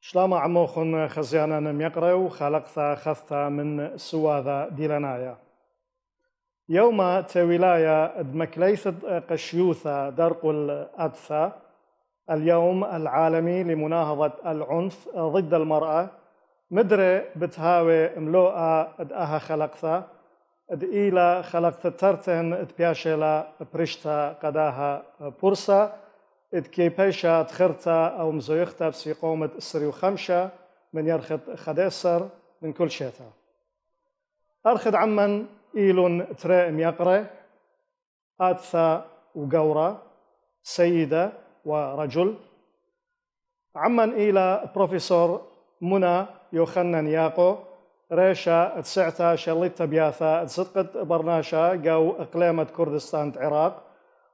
شلاما عموخن خزيانا ميقرا وخلقتا خثتا من سواذا ديلانايا يوم تولايا دمكليثة قشيوثا درق الأدثى اليوم العالمي لمناهضة العنف ضد المرأة مدري بتهاوي ملوءة دأها خلقتا دئيلا خلقت ترتن تبياشيلا برشتا قداها بورسا كيبيشا تخرتا أو مزويختا بسي قومة السريو خمشة من يرخد خديسر من كل شيتا أرخد عمن إيلون ترائم يقرأ آدثا وقورة سيدة ورجل عمن إلى بروفيسور منى يوخنن ياقو ريشا تسعتا شليتا بياثا تصدقت برناشا قو إقليمة كردستان عراق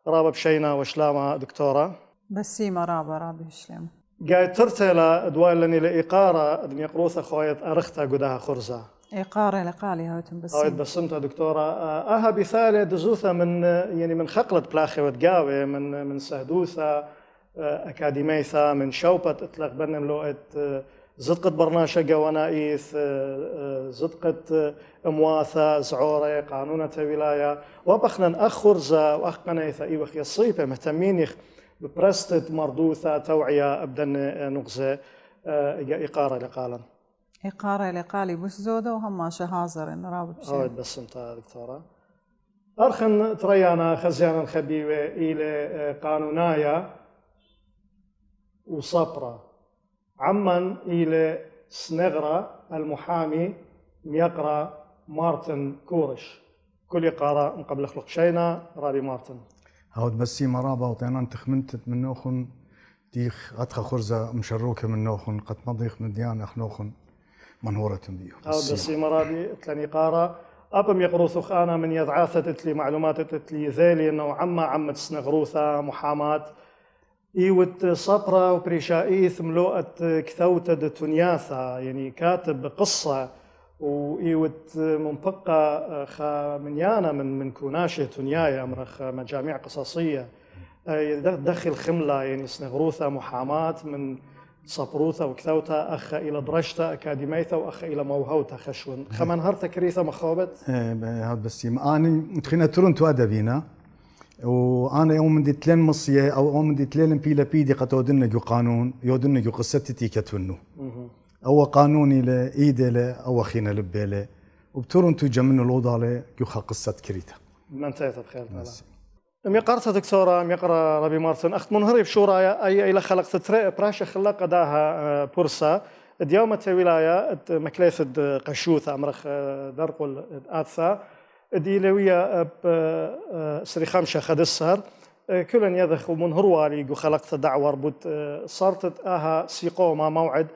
رابا بشينا وشلاما دكتورة بسيمة رابا شلام قاعد ترتلا دوالني لإقارة دم يقروث خويت أرختا قداها خرزة إقارة لقالي هاوتن هاوت بسمتها دكتورة أها بثالة دزوثة من خقلة بلاخي وتقاوي من سهدوثة أكاديميثة من شوبة اطلق بنم لوقت زدقة برناشة قوانايث زدقة امواثة زعورة قانونة ولاية وبخنا أخ خرزة وأخ قنيثة إيوخ يصيبة مهتمين ببرستة مردوثة توعية أبدا نقزة إقارة لقالا إقارة لقالي بس زودة وهم شهازر إن رابط شيء بس أنت دكتورة أرخن تريانا خزيانا خبيوة إلى قانونايا وصبرة عمن إلى سنغرة المحامي ميقرا مارتن كورش كل إقارة من قبل خلق شينا رابي مارتن هاود بسي مرابا وطينا انتخمنتت من نوخن ديخ أتخا خرزة مشروكة من نوخن قد مضيخ من ديان أخنوخن منهورة بيو هاود بسي مرابي تلاني قارة أبم يقروثوخ أنا من يضعاثة تتلي معلومات تتلي ذيلي إنه عمة سنغروثة محامات إيوت صبرة وبريشائيث ملوءة كثوتة تونياثا يعني كاتب قصة وإيوت منبقة خا منيانا من كوناشة تونيايا أمرخ مجاميع قصصية دخل خملة يعني سنغروثة محامات من صبروثة وكثوتة أخ إلى درجتة أكاديميثة وأخ إلى موهوتة خشون خمن هرتا كريثة مخوبت هاد بس أنا متخينة تورنتو أدبينا وأنا يوم من ديتلين مصية أو يوم من ديتلين بيلا بيدي قتودن جو قانون يودن جو قصتي كتونو أو قانوني لإيدي له أو خينا لبيله وبتورنتو جمن الوضع له جو قصة كريتا ما انتهيت بخير ميقرتها دكتورة ميقرا ربي مارتن أخت منهري بشورايا أي إلى خلقت ترى براشة خلق داها بورسا ديومة ولاية مكليث قشوث أمرخ درق الآثا دي لويا سري خمشة خدسهر كلن يذخ منهر والي جو خلقت دعوة ربط صارت أها سيقوما موعد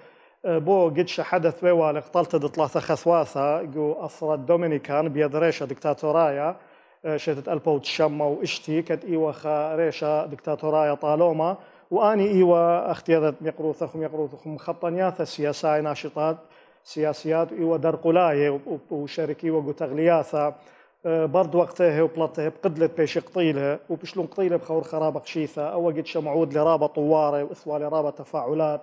بو قدش حدث بوالق طلت ثلاثة خثواثة جو أثرت دومينيكان بيدريشة دكتاتورايا شتت ألبوت شمة وإشتي كت إيوة ريشة دكتاتورايا طالوما وأني إيوة اختيارات ميقروثخم خطنياثة سياساي ناشطات سياسيات إيوة درقلاية وشاركي وتغلياثة برد وقتها وبلطها بقدلة بيش قطيلها وبشلون قطيلة بخور خرابق شيثة أو قد شمعود لرابة طوارة وإثوى لرابة تفاعلات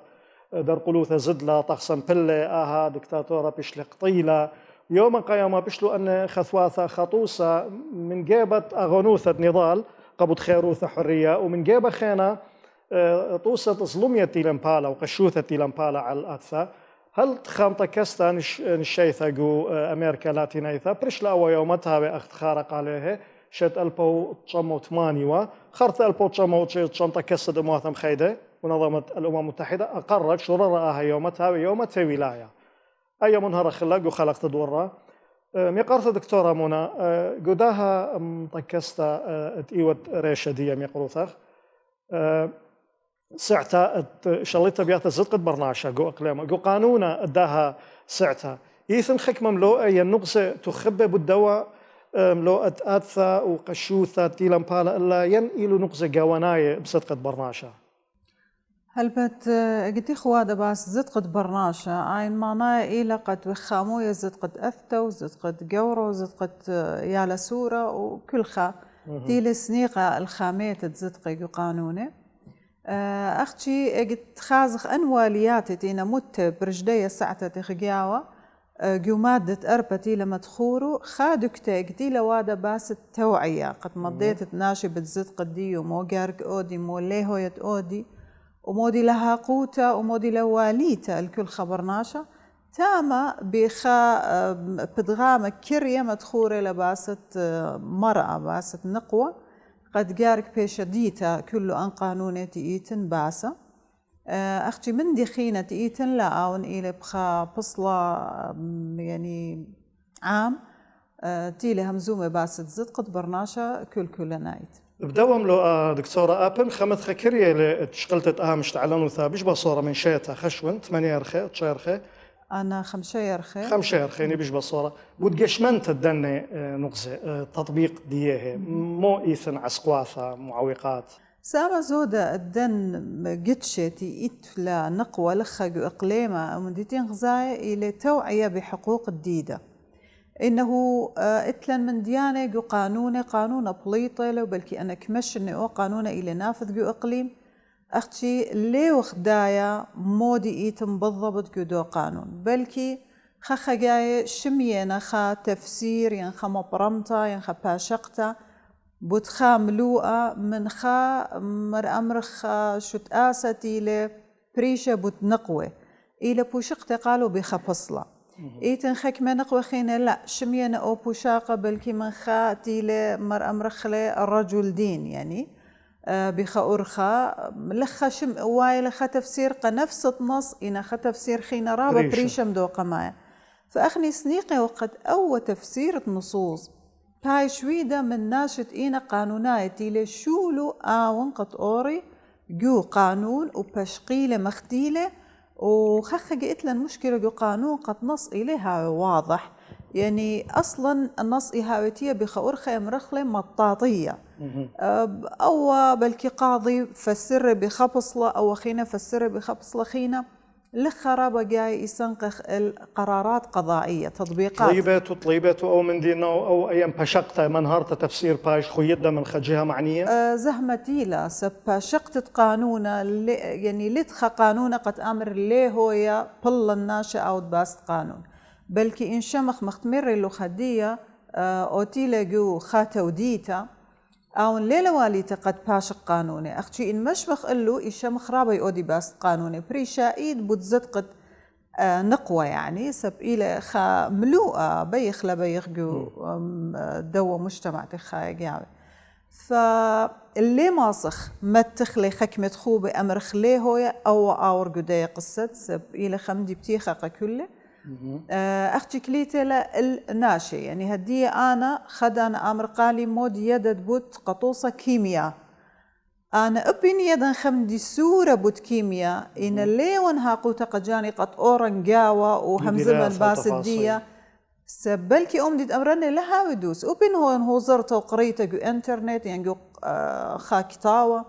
درقلوثة زدلة طخصن بلة آها دكتاتورة بشل قطيلة يوم قيامة بشلو أن خثواثة خطوسة من جيبة أغنوثة نضال قبض خيروثة حرية ومن جيبة خينا طوسة ظلمية تيلمبالا وقشوثة تيلمبالا على الأثة هل تخامطة كستا نشيثة جو أمريكا لاتينيثا برشلا أو يومتها بأخت خارق عليه شت ألبو تشمو تمانيوا خرط ألبو تشمو تشمطة كستا دمواثم خيدة ونظمت الأمم المتحدة أقرت شررها يومتها ويومة ولاية أي منهر خلق وخلقت دورة ميقارثة دكتورة منى قداها مطكستا تيوت ريشة دي ميقروثخ ساعتها شليتها بياثة زدقة برناشة جو أقليمة جو قانونا اداها ساعتها يثن حكمة ملوءة ينقص تخبى بالدواء ملوءة آثة وقشوثة تيلمبالا إلا ينقلوا نقص جواناية بصدقة برناشة هل بت قدي خوادة باس زدقة برناشة عين معناه إلى قد وخاموية زدقة أثة وزدقة جورو وزدقة يالا سورة وكل خا تيل سنيقة الخامية تزدقة جو قانونة أختي قد خازخ أنوالياتي تينا مت برجدية ساعة تخجاوة جو مادة أربتي لما تخورو خادكتا قدي لوادا باس التوعية قد مضيت تناشي بتزد قدي ومو قارك أودي مو ليهوية أودي ومودي لها قوتا ومودي لواليتا الكل خبرناشا تاما بخا بدغامة كرية مدخورة لباسة مرأة باسة نقوة قد قارك بيشديتا كله أن قانونة تيتن باسة أختي من دخينة تيتن لا أون إلى بخا بصلة يعني عام تيلي همزومة باسة زد قد برناشا كل نايت بدوم لو دكتورة أبن خمت خكرية اللي تشغلت مش تعلنوا ثابش بصورة من شيتها خشون 8 رخي 9 رخي أنا 5 رخي 5 رخي بيش بصورة بود قشمنت الدني نقصة تطبيق ديه مو إيثن عسقواثة معوقات سامة زودة الدن قدشتي إتلا نقوى لخق إقليمة مديتين غزاية إلى توعية بحقوق الديدة إنه إتلا من ديانة جو قانون بليطة لو بلكي أنا كمشن أو قانون إلى نافذ جو إقليم أختي ليه وخدايا مودي إيتم بالضبط جو دو قانون بلكي خا جاي شمينا خا تفسير ينخا مبرمتا ينخا باشقتا بوتخا ملوءة من خا أمرخ شت آستي لبريشة بوتنقوة إلى بوشقتا قالوا بخا بصلة إيتن خك ما نقوى خينا لا شمينا أو بوشاقة بلكي من خاتي لمر أمرخ الرجل دين يعني بخا أرخا لخا شم واي لخا تفسير نفس النص إنا خا تفسير خينا رابا بريشة مدوقة معي فأخني سنيقي وقد أو تفسير النصوص هاي شويدة من ناشط إينا قانونايتي لشولو آون قد أوري جو قانون وبشقيلة مختيلة وخخ جئت لنا مشكلة جو قانون قد نص إليها واضح يعني أصلا النص إهاوتية بخورخة مرخلة مطاطية أو بلكي قاضي فسر بخبصلة أو خينا فسر بخبصلة خينا لخرابة جاي يسنقخ القرارات قضائية تطبيقات طليبته أو من دينه أو أيام بشقته منهارته تفسير باش خيدة من خجها معنية زهمتي لا سب بشقت قانونا يعني لتخ قانونا قد أمر ليه هو بل الناشئ أو باست قانون بلكي إن شمخ مختمر اللي خدية أوتيلا جو خاتا وديتا أو ليلة واليتا قد باشق قانوني أختي إن مشمخ قلو إشمخ رابي أودي باست قانوني بريشايد بتزد قد نقوة يعني سب إلى خا ملوءة بيخ لبيخ جو دوا مجتمع تخايق يعني فاللي ماسخ ما تخلي خكمة خوبة أمر خليه هو أو آور قدايا قصة سب إلى خمدي بتيخاق كله أختي كليتي الناشي يعني هدية أنا خدنا أمر قالي مود يدد بوت قطوصة كيمياء أنا أبين يدن خمدي سورة بوت كيمياء إن اللي ونها قوتا قجاني قد أورنجاوة وهمزمن باسدية سبلكي أمديد أمرني لها ودوس أبين هو زرته وقريته جو إنترنت يعني جو خاكتاوة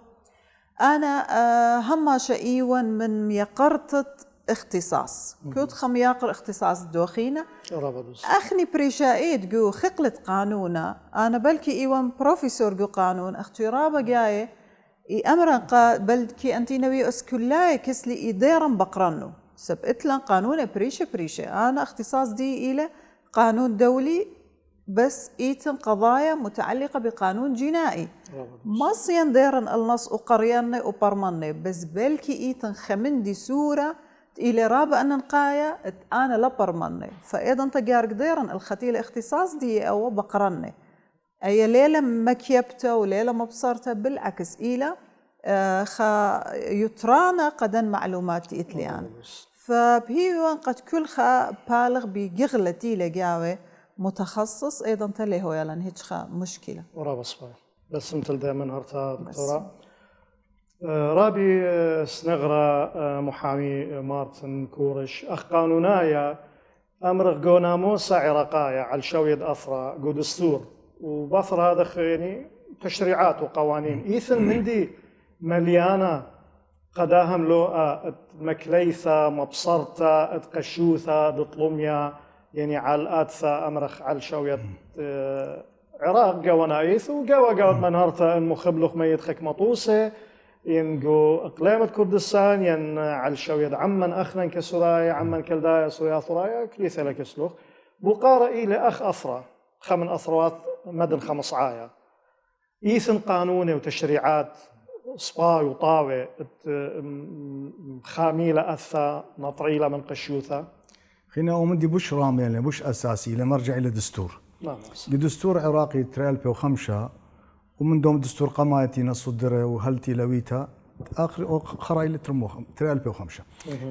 أنا هما شئيون من يقرطت اختصاص كنت خمياقر اختصاص دوخينة أخني بريشايد جو خقلت قانونا أنا بلكي إيوان بروفيسور جو قانون أختي رابا جاية أمرا بلكي أنتي نبي أسكولاي كسلي إديرا بقرنو سب إتلان قانون بريشة أنا اختصاص دي إلى قانون دولي بس إيتن قضايا متعلقة بقانون جنائي ما صين ديرن النص وقرياني وبرماني بس بلكي إيتن خمندي سورة إلى رابع أن نقايا أنا لبرمني فإذا تجارك ديرن الختيل اختصاص دي أو بقرني أي ليلة مكيبته وليلة مبصرته بالعكس إلى يترانا قدن معلومات إتليان فبهي قد كل خا بالغ بجغلتي لجاوي متخصص أيضا تلي هو يلان هيك مشكلة ورا بس مثل دائما هرتا دكتورة رابي سنغرة محامي مارتن كورش أخ قانونايا أمر قوناموسا عراقايا على شويد أثرى قو دستور وبثر هذا يعني تشريعات وقوانين إيثن مندي مليانة قداهم لو مكليثة مبصرة قشوثة دطلميا يعني على الآتثة أمرخ على شويد عراق قوانا إيث وقوا منهرتا المخبلخ ميت خك مطوسة ينجو إقليمة كردستان ين على شويد عمن أخنا كسرايا عمن كلدايا سويا ثرايا كليثة لكسلوخ بقارة إلى أخ أثرة خمن أثروات مدن 5 عايا إيثن قانوني وتشريعات صباي وطاوة خاميلة أثا نطريلة من قشيوثة خلينا أومدي بوش رامي يعني بوش أساسي لما رجع إلى دستور نعم دستور عراقي تريال 5 ومن دوم دستور قمايتي نصدره وهلتي لويتا آخر خرايل ترموخ تريال 5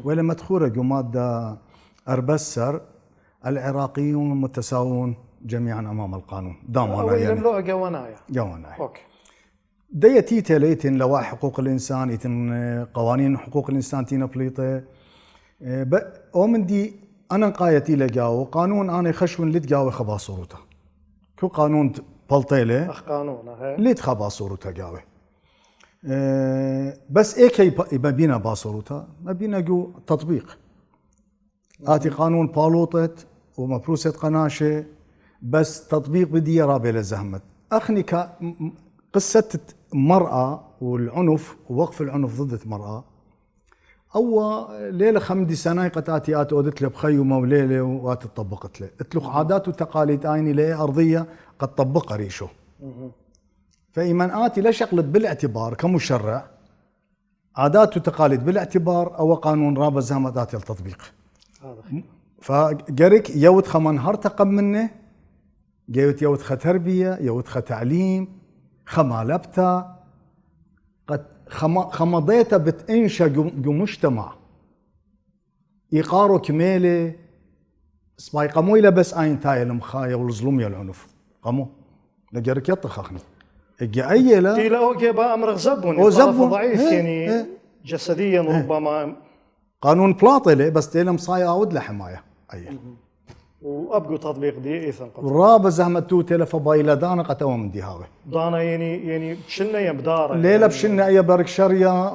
ولما تخورج مادة أربسر العراقيون متساوون جميعا أمام القانون دامنا يعني جوانايا أوكي ديتي تليتن لوائح حقوق الإنسان يتن قوانين حقوق الإنسان تينا بليطة ومن دي أنا قايتي لجاو قانون أنا خشون لتجاو خبا صورته كو قانون بلطيلة قانون ليت خبا صورته جاوه بس إيكي ما بينا باصورته ما بينا جو تطبيق آتي قانون بالوطت ومبروسة قناشة بس تطبيق بدي رابي لزهمت أخني قصة المرأة والعنف ووقف العنف ضد المرأة أو ليلة 5 سنة قتاتي أودت له بخيمة وليلة واتطبقت له اتلخ عادات وتقاليد آيني ليه أرضية قد طبق ريشه فإيمان آتي لا شغلت بالاعتبار كمشرع عادات وتقاليد بالاعتبار أو قانون رابط زهمت آتي التطبيق فجرك يود خمن هرتقب منه جيوت يود تربية يود تعليم خمالبتا قد خمضيتا بتنشا جو مجتمع يقارو كميلة سباي قامو إلى بس آين تاي المخايا والظلم يا العنف قامو لجرك يطخ أخني اجي أي لا إلى أوكي بقى أمر زبون ضعيف يعني جسديا ربما قانون بلاطلة بس تيلم صايا أود لحماية أيه وابقوا تطبيق دي ايثن رابا زهمتو تلف بايلا دانا قتوا من ديهاوي دانا يعني بشنا يبدار ليلة بشنا اي برك شريا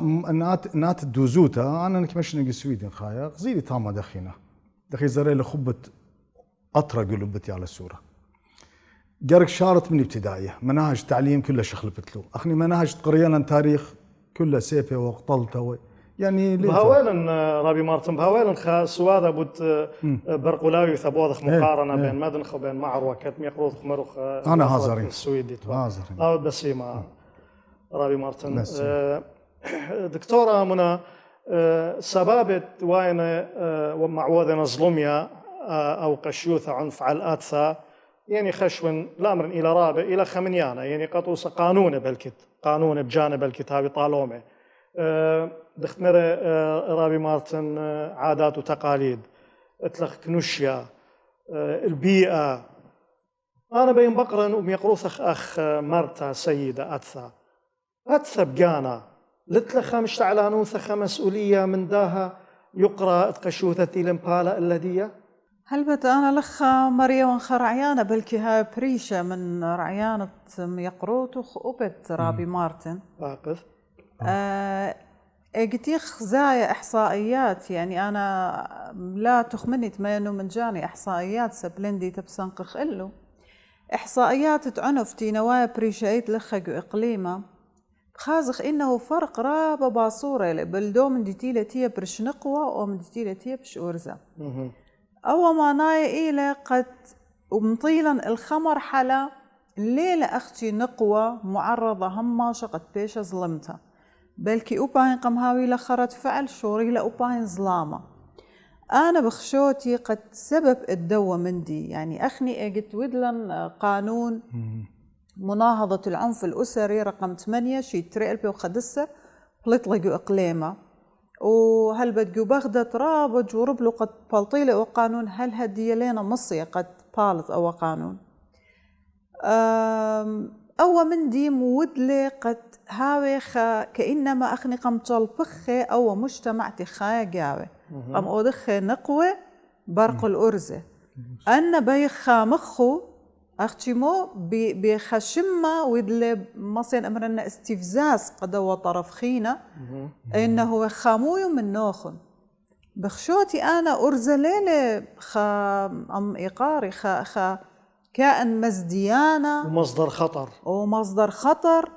نات دوزوتا انا نكمشنا السويدن خايا غزيلي تاما دخينا دخي زريله خبت اطرق لبتي على السوره جرك شارت من ابتدائيه مناهج تعليم كلها شخلبت له اخني مناهج قرينا تاريخ كلها سيفه وقطلته يعني بهوالن رابي مارتن بهوالن خاص وهذا بوت برقلاوي ثبوضخ مقارنه بين مدنخ وبين معروه كتم يقروض خمرخ انا هازرين السويدي هازرين او بسيمه رابي مارتن دكتوره منى سبابه وين ومعوذنا ظلميا او قشيوث عنف على الاتثا يعني خشون الامر الى رابع الى خمنيانه يعني قطوس قانون بالكت قانون بجانب الكتاب طالومه دختمر رابي مارتن عادات وتقاليد اتلخ كنوشيا البيئة أنا بين بقرا وميقروث أخ مرتا سيدة أتثا بقانا لتلخا مشتعلانون ثخا مسؤولية من داها يقرأ قشوثة الامبالا الذية هل بت أنا لخا مريم خرعيانة بلكي هاي بريشة من رعيانة يقروت وبت رابي مارتن واقف اجتيخ زايا إحصائيات يعني أنا لا تخمني تمينو من جاني إحصائيات سبلندي تبسنقخ إلو إحصائيات تعنف تي نوايا بريشايت لخقو إقليمة خازخ إنه فرق رابا باصورة بلدو من ديتيلة تيه برش نقوة أو من ديتيلة تيه برش أورزة أو ما ناي إلى قد ومطيلا الخمر حلا الليلة أختي نقوة معرضة هماشة قد بيشة ظلمتها بلكي أوباين قمهاوي لخرت فعل شوري لأوباين ظلامة أنا بخشوتي قد سبب الدوة مندي يعني أخني أجت ودلن قانون مناهضة العنف الأسري رقم 8 شي تري ألبي وخدسر بلطلقوا إقليمة وهل بدقوا بغداد رابج وربلو قد بالطيلة وقانون هل هدي لينا مصية قد بالط أو قانون أو من دي مودلي قد هاوي كإنما أخني قمتل بخي أو مجتمع تخايا جاوي قم أودخي نقوة برق الأرزة أنا بيخا مخو أختي مو بخشمة ودلي مصين أمرنا استفزاز قدوة طرف خينا إنه خاموي من نوخن بخشوتي أنا أرزة ليلة أم إيقاري كائن مزديانة ومصدر خطر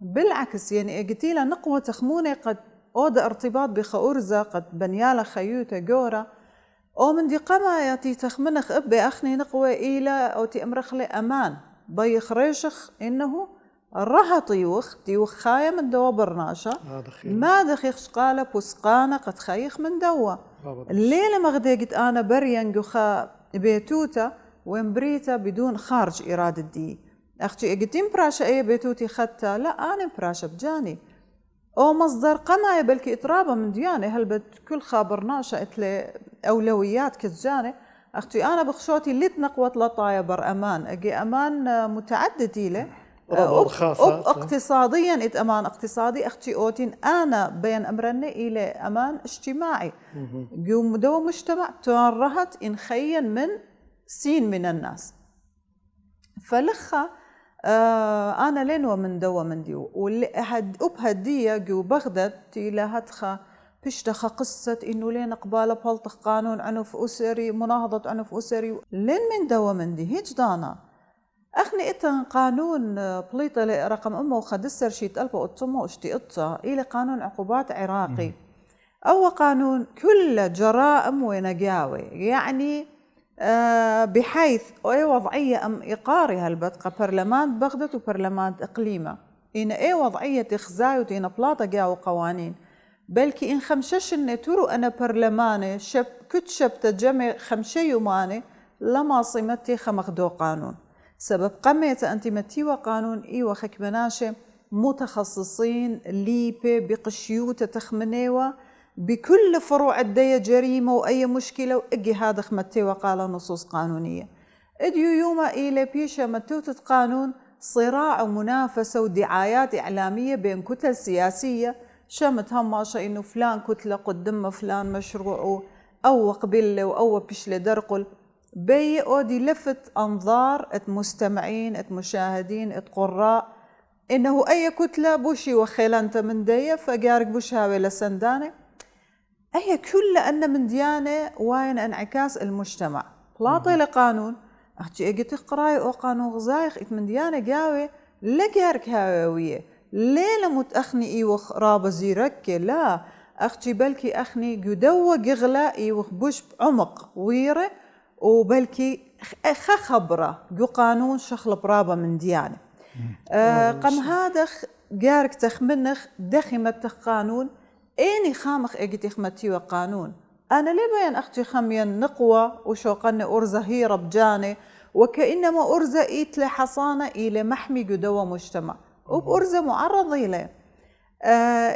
بالعكس يعني قلتي له نقوة تخمونة قد أودا ارتباط بخأرزة قد بنيالة خيوتة جورا أو من دي قما ياتي تخمنخ أبي أخني نقوة إلى أو تأمرخ لي أمان بيخ ريشخ إنه راح تيوخ خاية من دوا برناشا ما دخيخش قالة بوسقانة قد خايخ من دوا الليلة مغدي قد أنا بريان جوخا بيتوتا ومبريتا بدون خارج إرادة دي أختي قديم براشا أي بيتوتي خدتا لا أنا براشا بجاني أو مصدر قماية بلكي إطرابة من ديانة هل بد كل خابرناشا إتلي أولويات كتجاني أختي أنا بخشوتي اللي تنقوت لطايا بر أمان أجي أمان متعدد إلي اقتصاديا امان اقتصادي اختي اوتين انا بين امرنا الى امان اجتماعي قوم دو مجتمع تورهت ان خين من سين من الناس فلخا انا لين من دوا من ديو واللي هديه جو بغداد الى هتخا بشتخ قصة إنه لين قبالة بلطخ قانون عنف أسري مناهضة عنف أسري لين من دوا من دي هيج دانا أخني إتن قانون بليطة رقم أمه وخدسر شيت ألبا أطمو اشتي إطا إلى قانون عقوبات عراقي أو قانون كل جرائم ونقاوي يعني بحيث أي وضعية أم إقاري هالبتقى برلمان بغداد وبرلمان إقليمة إن أي وضعية تخزاي وتين بلاطة قاو قوانين بلكي إن خمشش النتورو أنا برلماني كنت شبت جمع خمشي يوماني لما صمتي خمخدو قانون سبب قميت أنت متيوى قانون إيوة خكمناشة متخصصين ليبي بقشيوتة تخمنيوة بكل فروع الدية جريمة وأي مشكلة وإجي هذا خمتيوى قال نصوص قانونية إديو يوما إلى بيشة متوتة قانون صراع ومنافسة ودعايات إعلامية بين كتل سياسية شمت هماشة إنه فلان كتلة قدم فلان مشروعه أو قبله أو بيشله درقل بي أودي لفت أنظار المستمعين المشاهدين القراء إنه أي كتلة بوشي وخيلانت من دية فقارك بوشها لسندانة أي كل أن من ديانة وين انعكاس المجتمع بلاطي لقانون أختي أجي تقرأي أو قانون غزايخ من ديانة قاوي لقارك هاوية ليلة متأخني إيوخ رابة زيرك لا أختي بلكي أخني قدوة قغلا إيوخ بوش بعمق ويرة وبلكي خبرة جو قانون شخل برابة من ديانة قم هذا جارك تخمنخ دخمت قانون إني خامخ إجي تخمتي وقانون أنا ليه بين أختي خميا نقوة وشوقنا أرزة هي ربجاني وكأنما أرزة إيت لحصانة إلى محمي جدوة مجتمع وبأرزة معرض إليه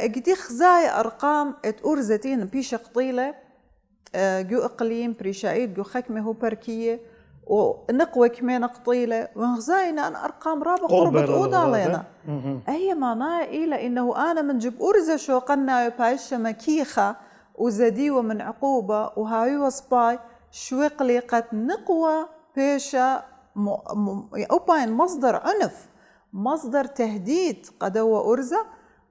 إجي خزاي أرقام أرزتين بيش قطيلة جو إقليم بريشايد جو خكمة هو بركية ونقوة كمان قطيلة ونغزاينا أن أرقام رابع قربة أوضا لنا أي معناه إلى إنه أنا من جب أرزة شو قلنا بايشة مكيخة وزديوة من عقوبة وهاي وصباي شويقلي قد نقوة بيشة أوباين مصدر عنف مصدر تهديد قدوة أرزة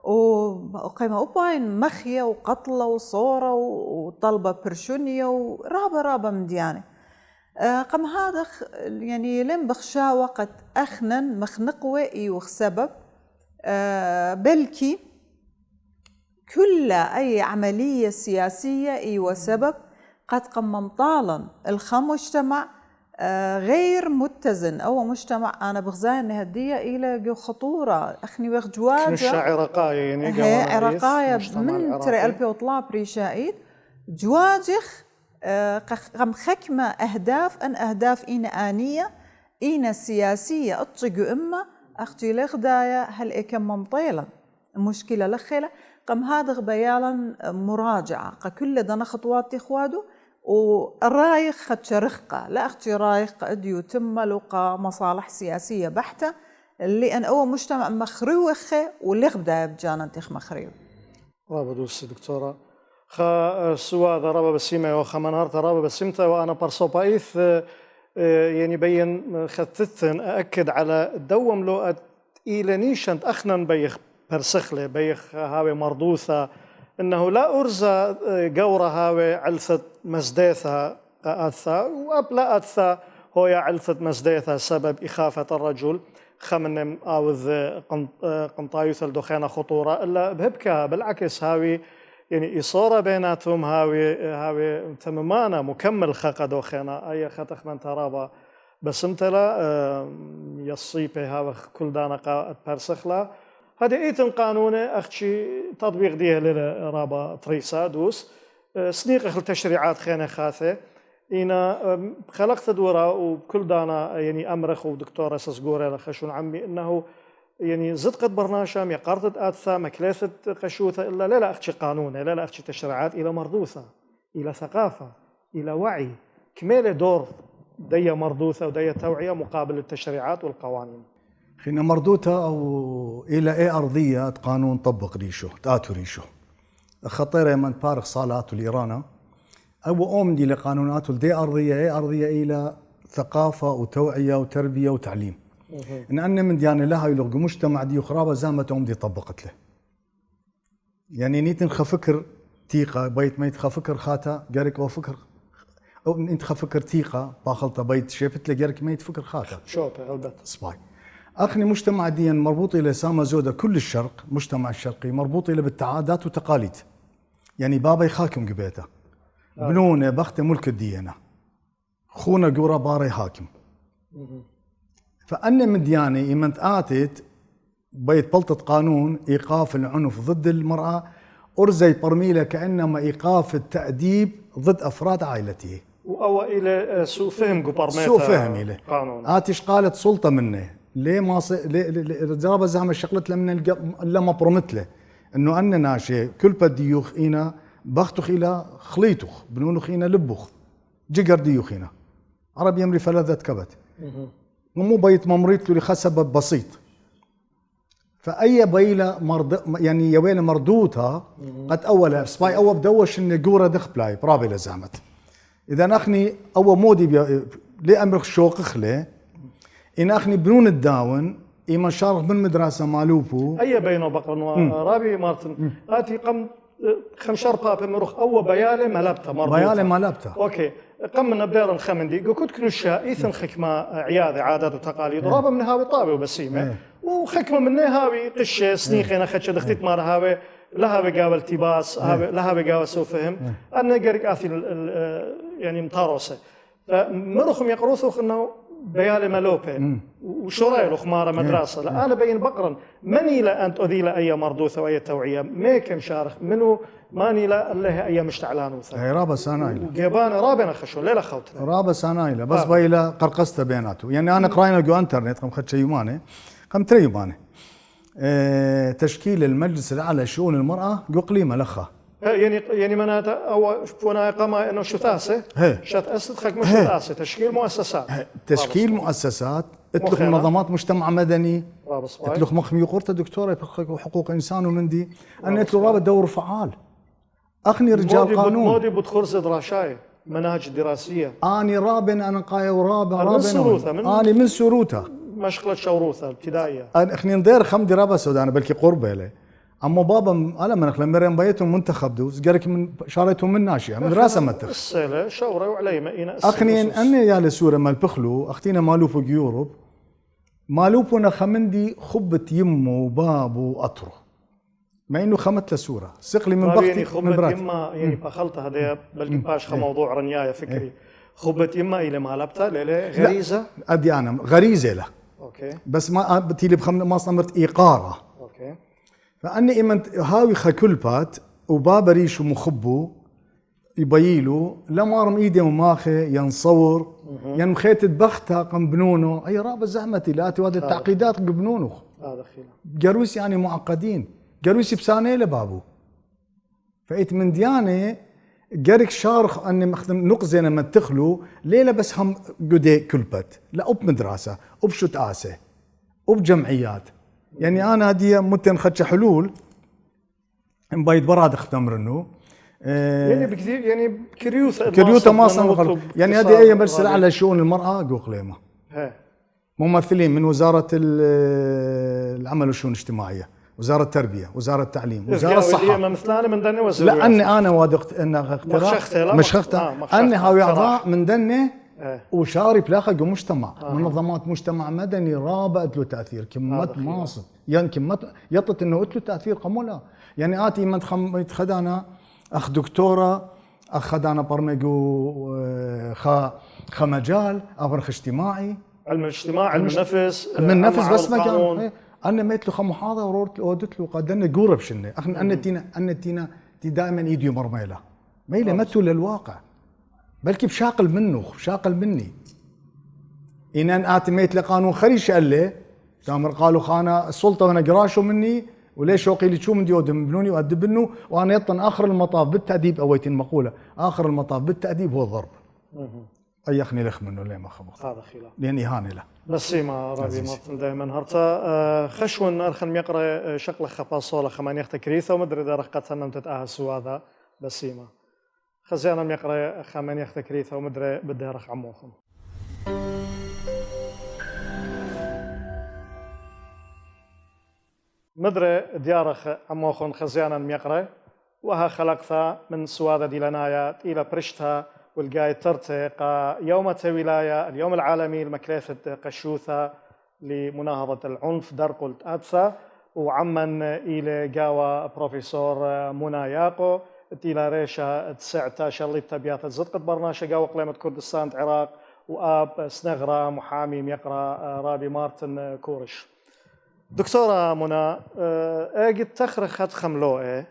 وقيمة أوباين مخية وقتلة وصورة وطلبة برشونية ورابة من ديانة قم هذا يعني لم بخشاوة قد أخنن مخنقوة إيوخ سبب بلكي كل أي عملية سياسية إيوه سبب قد قم طالا مجتمع غير متزن أو مجتمع أنا بغزاي أن هدية إلى خطورة أخني وقت جواجة مش عراقاية يعني هي عراقاية من ترى ألبي وطلع بريشائيد جواجخ قم خكمة أهداف إينا آنية إينا سياسية أطجو إما أختي لغدايا هل إكم ممطيلا المشكلة لخيلة قم هذا بيالا مراجعة كل دنا خطوات تخوادو والرايخ خد شرخقة لا أختي رايخ قد يتم لقى مصالح سياسية بحتة اللي أن أول مجتمع مخروخة واللي غبدا بجانا تخ مخريو رابا دوس دكتورة خا سوا ذا رابا بسيمة وخا منهارت رابا بسيمته وأنا برصوبايث يعني بين خطتن أأكد على دوم لو إلى نيشنت أخنن بيخ برسخلة بيخ هاوي مردوثة إنه لا أرزى جورة هاوي علثة مزديثة أثا وأبلا أثا هو علثة مزديثة سبب إخافة الرجل خمن آوذ قنطايوث الدخانة خطورة إلا بهبكها بالعكس هاوي يعني إصارة بيناتهم هاوي تمامانا مكمل خاقة دخانة أي خطخ من ترابا بس امتلا يصيبه هاو كل دانقة برسخلا هذا ايتن قانونه اختشي تطبيق ديه للرابا تريسا دوس سنيق التشريعات خينه خاثه إنا خلقت دورا وكل دانا يعني أمرخ ودكتورة سسقورة لخشون عمي إنه يعني زد قد برناشا ميقارتت آتثا مكلثت قشوثة إلا لا أختشي قانونة لا أختشي تشريعات إلى مردوثة إلى ثقافة إلى وعي كميلة دور دي مردوثة ودي توعية مقابل التشريعات والقوانين خينا مردوثة أو إلى إيه أرضية قانون طبق ريشو تآتو ريشو خطيرة من بارخ صالات الإيرانا أو أمدي لقانونات الدي أرضية إلى ثقافة وتوعية وتربية وتعليم إن أنا من ديانة لها يلغ مجتمع دي خرابة زامة أمدي طبقت له يعني نيتن خفكر تيقة بيت ما يتخفكر خاتا جارك أو فكر أو أنت خفكر تيقة باخلطة بيت شيفت له جارك ما يتفكر خاتا شوف غلبت سباي أخني مجتمع ديا مربوط إلى سامة زودة كل الشرق مجتمع الشرقي مربوط إلى بالتعادات وتقاليد يعني بابا يخاكم قبيته بنونه بخت ملك الديانة خونا قورا باري حاكم فأنا من دياني إيمنت آتت بيت بلطة قانون إيقاف العنف ضد المرأة أرزي برميلة كأنما إيقاف التأديب ضد أفراد عائلته أو إلى سوء فهم قبرميتا سوء فهم إليه قانون آتش قالت سلطة منه ليه ما الرجابة زعمة شغلت له من إلا ما برمت له إنه أنا ناشي كل بديوخ إينا بختخ إلى خليتخ بنونخ إينا لبخ جقر ديوخ إينا عربي يمري فلذة كبت مو بيت ممريت له لسبب بسيط فأي بيلة يعني يويلة مردوتها قد أولا سباي أول بدوش إن جورة دخ بلاي برابي لزعمت إذا نخني أول مودي لأمر شوق خله إن أخني بنون الداون إما شارخ من مدرسة مالوبو أي بينه بقرن ورابي مارتن آتي قم خمشار بابا مروخ أو بيالة ملابتا مربوطة بيالة ملابتا أوكي قم من بدير الخمندي قلت كنوشا إيثن خكمة عيادة عادات وتقاليد رابا من هاوي طابة وبسيمة وخكمة من هاوي قشة سنيخة نخدشة دختيت مار هاوي لها بقاوة التباس لها بقاوة سوء فهم أنا قريك آثي يعني مطاروسة فمروخهم يقروثوخ إنه بيالي ملوبة وشو رأي الأخمارة مدرسة لا أنا بين بقرا مني لا أنت أذيل أي مردوثة وأي توعية ميك مشارخ منو ماني لا الله أي مشتعلان وثا هي رابا سانايلة وجبان رابنا خشوا ليلة خوتنا رابا سانايلة بس بيلا قرقسته بيناته يعني أنا قراينا جو انترنت قم خدش يومانه قم تري يومانه تشكيل المجلس الأعلى لشؤون المرأة جو قليمة لخا يعني مناتا أو فونا قما إنه شتاسة شت أسد خك مش شتاسة تشكيل مؤسسات تشكيل مؤسسات اتلخ منظمات مجتمع مدني اتلخ مخمي قرطة دكتورة حقوق إنسان ومندي أنا اتلو رابط دور فعال أخني رجال قانون مودي بتخرص دراشاي مناهج دراسية أنا رابن أنا قاية ورابن أنا من سروثة مشغلة شوروثة ابتدائية أنا أخني ندير خمدي رابا سودانا بلكي قربة له أما بابا أنا من أخلي مريم بيتهم منتخب دوس قالك من شاريتهم من ناشئة من راسه متخ السيلة شورة وعليمة إينا أخني أني يا لسورة مال بخلو أختينا مالوفو يوروب مالوفو نخمندي خبة يمه وبابه وأطره ما إنه خمت لسورة سقلي من بختي يعني خبة يمه يعني بخلطة هذا بلكي باشخ موضوع رنياية فكري خبة يمه إلى مالبتا ليلة غريزة أدي أنا غريزة له أوكي بس ما بتيلي ما صمرت إيقارة أوكي فأني إمنت هاوي خكلبات وبابا ريش ومخبو يبيلو لما رم إيدي وماخي ينصور ينمخيت بختها قم بنونه أي رابا زحمتي لا هذه التعقيدات قبنونه هذا خير جروس يعني معقدين جروسي بسانة لبابو فإيت من ديانة جارك شارخ أني مخدم نقزة لما تخلو ليلة بس هم قدي كلبت لا أب مدرسة أب شت آسة أب جمعيات يعني أنا هدي متن خدش حلول مبيت براد اختمر إنه يعني بكثير يعني كريوثة ما صنع يعني هذه أي بس على شؤون المرأة قوقليمة ممثلين من وزارة العمل والشؤون الاجتماعية وزارة التربية وزارة التعليم وزارة الصحة مثلاني من دني وزير لا أني أنا وادق إن اختراع مش اختراع أني هاوي أعضاء من دني وشاري بلاخق مجتمع منظمات مجتمع مدني رابط له تاثير كمت ماصد يعني كمت يطت انه له تاثير قمولا يعني اتي من خدانا اخ دكتوره اخ خدانا برمجو خ مجال ابرخ اجتماعي علم الاجتماع علم النفس بس مجال انا ميت له خ محاضره ورورت اودت له قدرنا قرب شنو اخنا ان تينا تي دائما ايديو مرميله ميله متو للواقع بلكي بشاقل منه بشاقل مني إن أنا آتميت لقانون خريش قال لي تامر قالوا خانا السلطة وانا قراشوا مني وليش شوقي لي شو من ديودم بنوني وأدبنه وأنا يطن آخر المطاف بالتأديب أويتين مقولة آخر المطاف بالتأديب هو الضرب أيخني لخ منه ليه ما خبط هذا خلاف لأن إهانة له بس ما رابي مطن دائما هرتا خشون أرخن يقرأ شكل خفاصولة خمان يخت كريثة ومدري إذا رخ قد سنم تتأهسوا هذا بس ما خزيانا يقرأ خمان يخت كريثة ومدري بدي رخ عموخم مدري ديارخ عموخن خزيانا ميقرأ وها خلقتها من سوادة ديلانايا إلى برشتها والقاية ترتق يوم ولاية اليوم العالمي لمكلفة قشوثة لمناهضة العنف درقلت أبسا وعمن إلى قاوة بروفيسور منى ياقو إلى ريشة 19 لي تبيات الزدقة برناشة قاوة قليمة كردستان العراق وآب سنغرة محامي يقرأ رابي مارتن كورش دكتورة منى اجد تخرخت خملوئه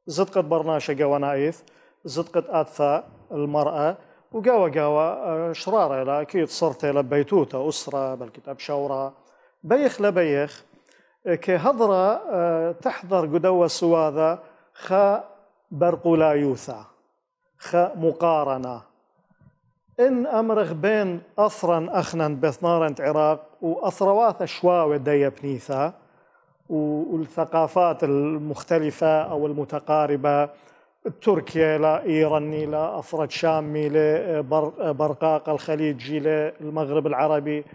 زدقة برناشة قاوة نايث زدقة أثى المرأة وقاوة شرارة لا أكيد صرت لبيتوتة أسرة بالكتاب شورة بيخ لبيخ كهضرة تحضر قدوة سواذا خا برقلا يوثا خا مقارنة إن أمرغ بين أثرا أخنا بثنارة عراق وأثروات شواوة دي بنيثا والثقافات المختلفة أو المتقاربة تركيا لا إيراني لا أفرد شامي لبرقاق الخليجي للمغرب العربي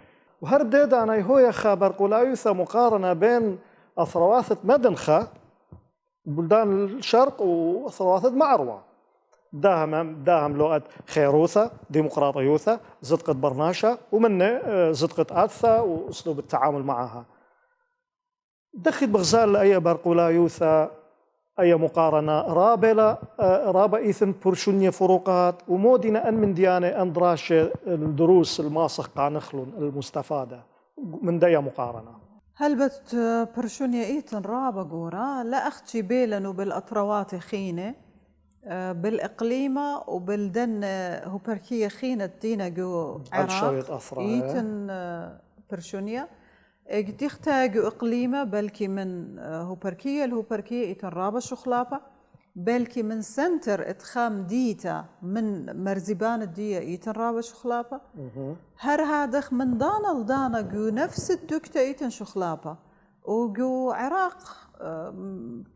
وهردد أنا هو خبر قلايوثا مقارنة بين أثروات مدنخة بلدان الشرق وأثروات معروة داهم لغة خيروثة ديمقراطيوثة زدقة برناشة ومنه زدقة آثة وأسلوب التعامل معها دخل بغزال أي برقلايوثة أي مقارنة رابة إيثن برشونية فروقات ومودنا أن من ديانة أن دراش الدروس الماسخ قانخلون المستفادة من دي مقارنة هل بت برشونية إيثن رابة قورا لا أختي بيلنو بالأطروات خينة بالإقليمة وبالدن هوبركية خينة دينا جو عراق إيثن برشونية تختاجوا إقليمة بلكي من هوبركية الهوبركية إيتن رابة شخلابة بلكي من سنتر إتخام ديتا من مرزبان الدية إيتن رابة شخلابة هر هادخ من دانا لدانا جو نفس الدكتة إيتن شخلابة وجو عراق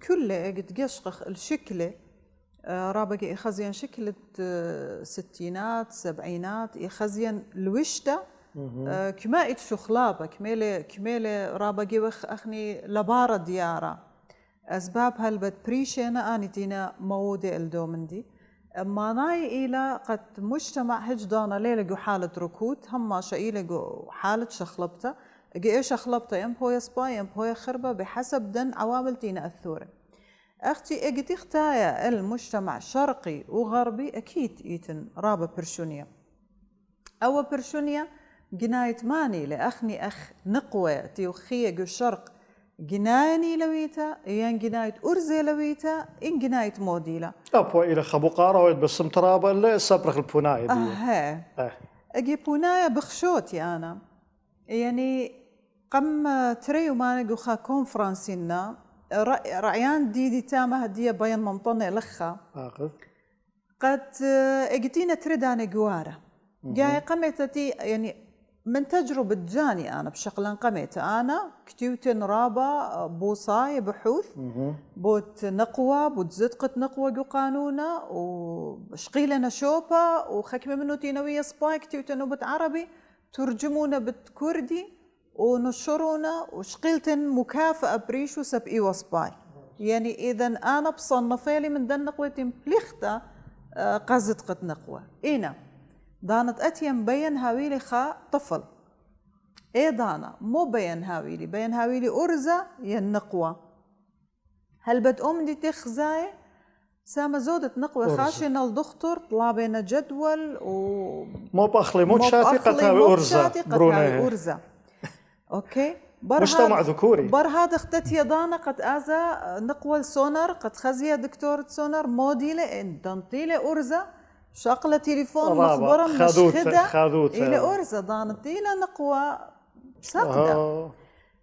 كله قد قشقخ الشكلة رابق إخزين شكلة ستينات سبعينات إخزين الوشدة كما إتشخلابة كميلة رابقي وخ أخني لبارة ديارة أسباب هالبت بريشينا آني تينا مودة الدومندي أما ناي إلى قد مجتمع هجدانا ليلقوا حالة ركود هم شايلقوا حالة شخلبته إيه شخلبته يمبويا سباي يمبويا خربة بحسب دن عوامل تينا الثورة أختي إجي تختايا المجتمع شرقي وغربي أكيد إيتن رابة برشونية أو برشونية جناية ماني لأخني أخ نقوة تيوخية جو الشرق جنايني لويتا ين جناية أرزي لويتا إن جناية موديلا أبوة إلى خبقارة ويتبسم ترابة اللي سبرخ البوناية دي أجي بوناية بخشوتي أنا يعني قم تريو ما نقو خا كونفرانسينا رعيان دي تامة هدية بيان ممطنة لخا قد اجتينا تريداني جوارة جاي قمتتي يعني من تجربة جاني أنا بشكل قمت أنا كتيوتن رابا بوصاي بحوث بوت نقوة بوت زدقة نقوة جو قانونا وشقيلنا شوبا وخكمة منو تينوية سباي كتيوتن بوت عربي ترجمونا بالكردي ونشرونا وشقيلتن مكافأة بريشو سبئي وسباي يعني إذن أنا بصنفيلي من دن نقوة بليختا قزدقة نقوة إينا دانت أتيم بين هاويلي خا طفل إيه دانا مو بين هاويلي أرزة ينقوى هل بتقوم دي تخزاي سامة زودة نقوى خاشنة الدكتور طلع بين جدول مو بأخلي مو شاتي قد هاوي أرزة أوكي مجتمع ذكوري بر هذا اختت يدانا قد آزا نقوى السونار قد خزية دكتور سونار موديلة دانتيلة أرزة شغلة تليفون مخبرة مشخدة إلى أرزة دانتيلة نقوى سقدة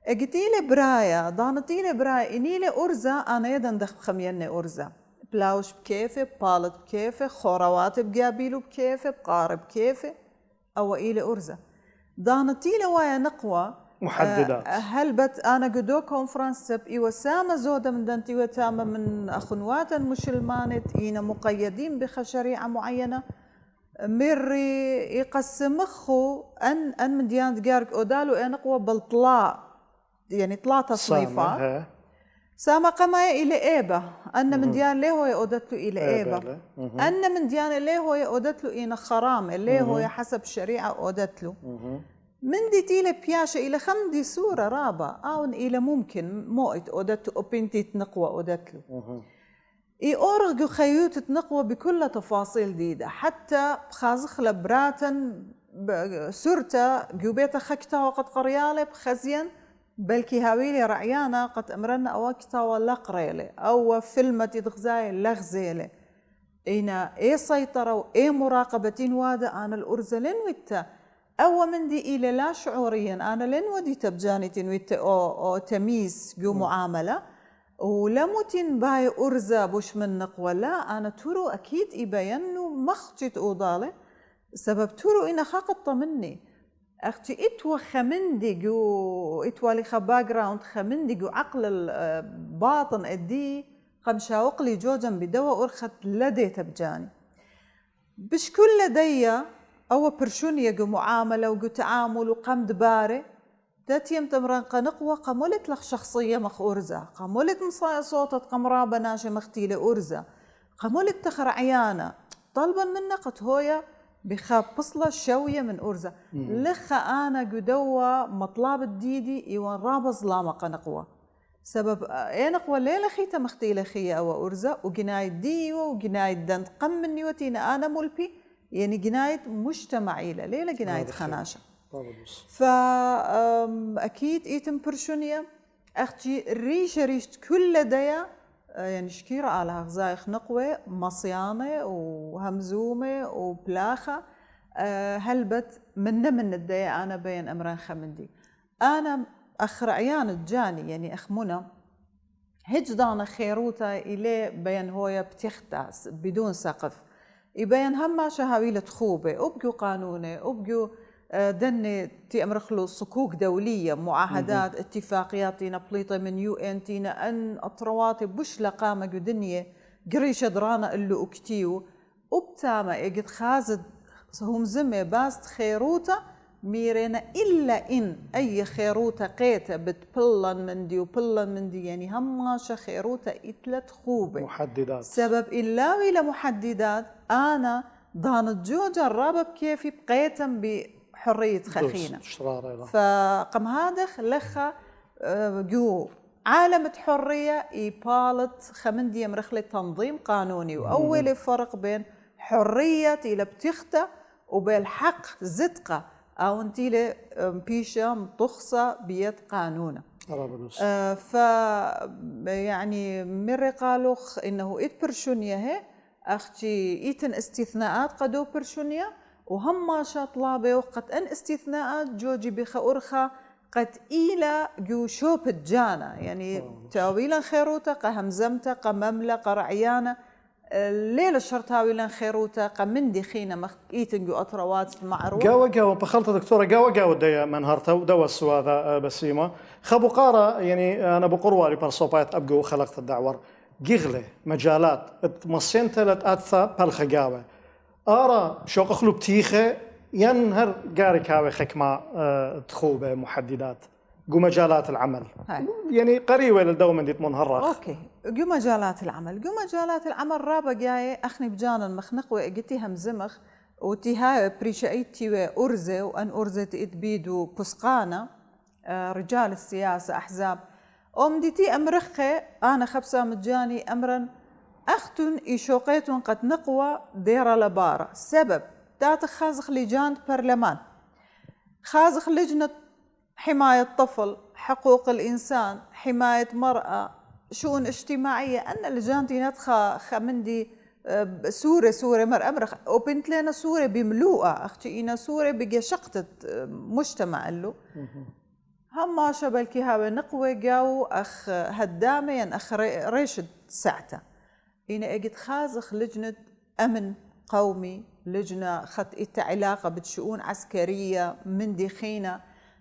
اجتيلة برايا دانتيلة برايا إنيلة أرزة أنا يدن دخ خميني أرزة بلاوش بكيفه بالت بكيفه خوروات بقابيلو بكيفه بقارب بكيفه أو إلى أرزة دانتيلة ويا نقوى محددات هل بت أنا قدو كونفرنس بإي وسامة زودة من دانتي وتامة من أخنوات مسلمانت إينا مقيدين بشريعة معينة مري يقسم مخو أن من ديانة جارك أودالو أنقوى بالطلاع يعني طلع تصنيفات سامة قما إلى إيبة أن من ديان ليه هو يأودت له إلى إيبة أن من ديان ليه هو يأودت له إينا خرام ليه هو حسب الشريعة أودت له من دي تيلة بياشة إلى خمدي سورة رابع أو إلى ممكن موئت أودت أوبنتي تنقوى أودت له إي أورغ خيوت تنقوى بكل تفاصيل ديدة حتى بخازخ لبراتا سورتا جوبيتا خكتا وقد قريالة بخزين بلكي هاويلي رعيانا قد أمرنا أوكتا ولا قريلة أو فيلمة تدغزاي لغزيلة إينا إيه سيطرة وإيه مراقبتين وادا أنا الأرزلين ويتا أو من دي إلى لا شعوريا أنا لن ودي تبجاني ويتا أو تميز جو معاملة ولمتن باي أرزة بوش من نقوى لا أنا تورو أكيد إباين مخجت أوضالي سبب تورو إنا خاقط مني أختي إتوا خمندقو إتوا لخا باقراوند خمندقو عقل الباطن أدي قمشاوق لي جوجا بدوا أرخت لدي تبجاني بش كل لدي أو برشونية جو معاملة وجو تعامل وقم دباري تاتيم تمرن قنقوة قمولت لك شخصية مخ أرزة قمولت مصايا صوتت قمرا بناشي مختيلة أرزة قمولت تخر عيانة طالبا منا قد هويا بخاب بصلة شوية من أرزة لخا أنا قدوة مطلاب الديدي إيوان رابا ظلامة قنقوة سبب نقوى ليلة خيتا مختيلة خية أو أرزة وجناية ديوة وجناية دانت قم مني وتينا أنا ملبي يعني جناية مجتمعي ليلة جناية خناشة فأكيد إيتم برشونية أختي ريشت كل ديا يعني شكيرة على هغزايخ نقوة مصيانة وهمزومة وبلاخة هلبت من الديا أنا بين أمران خمندي أنا أخرعيان الجاني يعني أخمنا هجدان خيروتا إليه بين هويا بتختاس بدون سقف يبين هما شهاويلة خوبة أبقوا قانونة أبقوا دني تي أمرخلو صكوك دولية معاهدات اتفاقيات نبليطة من UN تينا أن أطرواتي بش لقامة دنيا قريشة درانا اللي أكتيو وبتاما إجد خازد هم زمي باست خيروتا ميرينا إلا إن أي خيروتا قيتا بتبلن من دي وبلن من دي يعني هماشا خيروتا إتلت خوبة محددات سبب إلاوي لمحددات أنا ضانت جوجا الرابة بكيفي بقيتا بحرية خخينة فقم هذا لخا جو عالمة حرية إيبالت خمندية مرخلة تنظيم قانوني وأول فرق بين حرية إلى بتخته وبين حق زدقة أو انتي بيشة مطخصة بيد قانونه ف يعني مرة قالوا إنه إت برشونية هي أختي إيتن استثناءات قدو برشونية وهم شاطلابة وقد أن استثناءات جوجي بخورخة قد إلى جو شوب الجانا يعني تاويلا خيروتا قهمزمتا قمملا قرعيانا الليلة الشرطاوي لان خيروتا قمندي خينا مخ إيتنجو أطروات معروف قاوة بخلطة دكتورة قاوة ديا منهارتا ودوا السواذا بسيمة خبو قارة يعني أنا بقروالي برصوبات أبقو خلقت الدعور جيغلة مجالات مصين تلت أدثى بالخ قاوة أرى شوق أخلو بتيخة ينهر قاري كاوي خكما تخوبة محددات جو مجالات العمل هاي. يعني قريبة للدوم ديت منهرة أوكي جو مجالات العمل رابع جاي أخني بجانا المخنق وقتي همزمخ وتيها بريشايتي وأرزة وأن أرزة إتبيدو بسقانة رجال السياسة أحزاب أمدتي أمرخة أنا خبسة مجاني أمرا أختن إيشوقيتون قد نقوى دير لبارة سبب دات خازخ لجان برلمان خازخ لجنة حماية الطفل حقوق الإنسان حماية مرأة شؤون اجتماعية أن اللجان ندخى خمندي سورة مرأة أمرخ وبنت لنا سورة بملوءة أختي إنا سورة بقى شقتة مجتمع له هم شبالكي هاوي نقوى جو أخ هدامة ين أخ ريشد ساعته إنا أجد خازخ لجنة أمن قومي لجنة خط علاقة بالشؤون عسكرية من دي خينة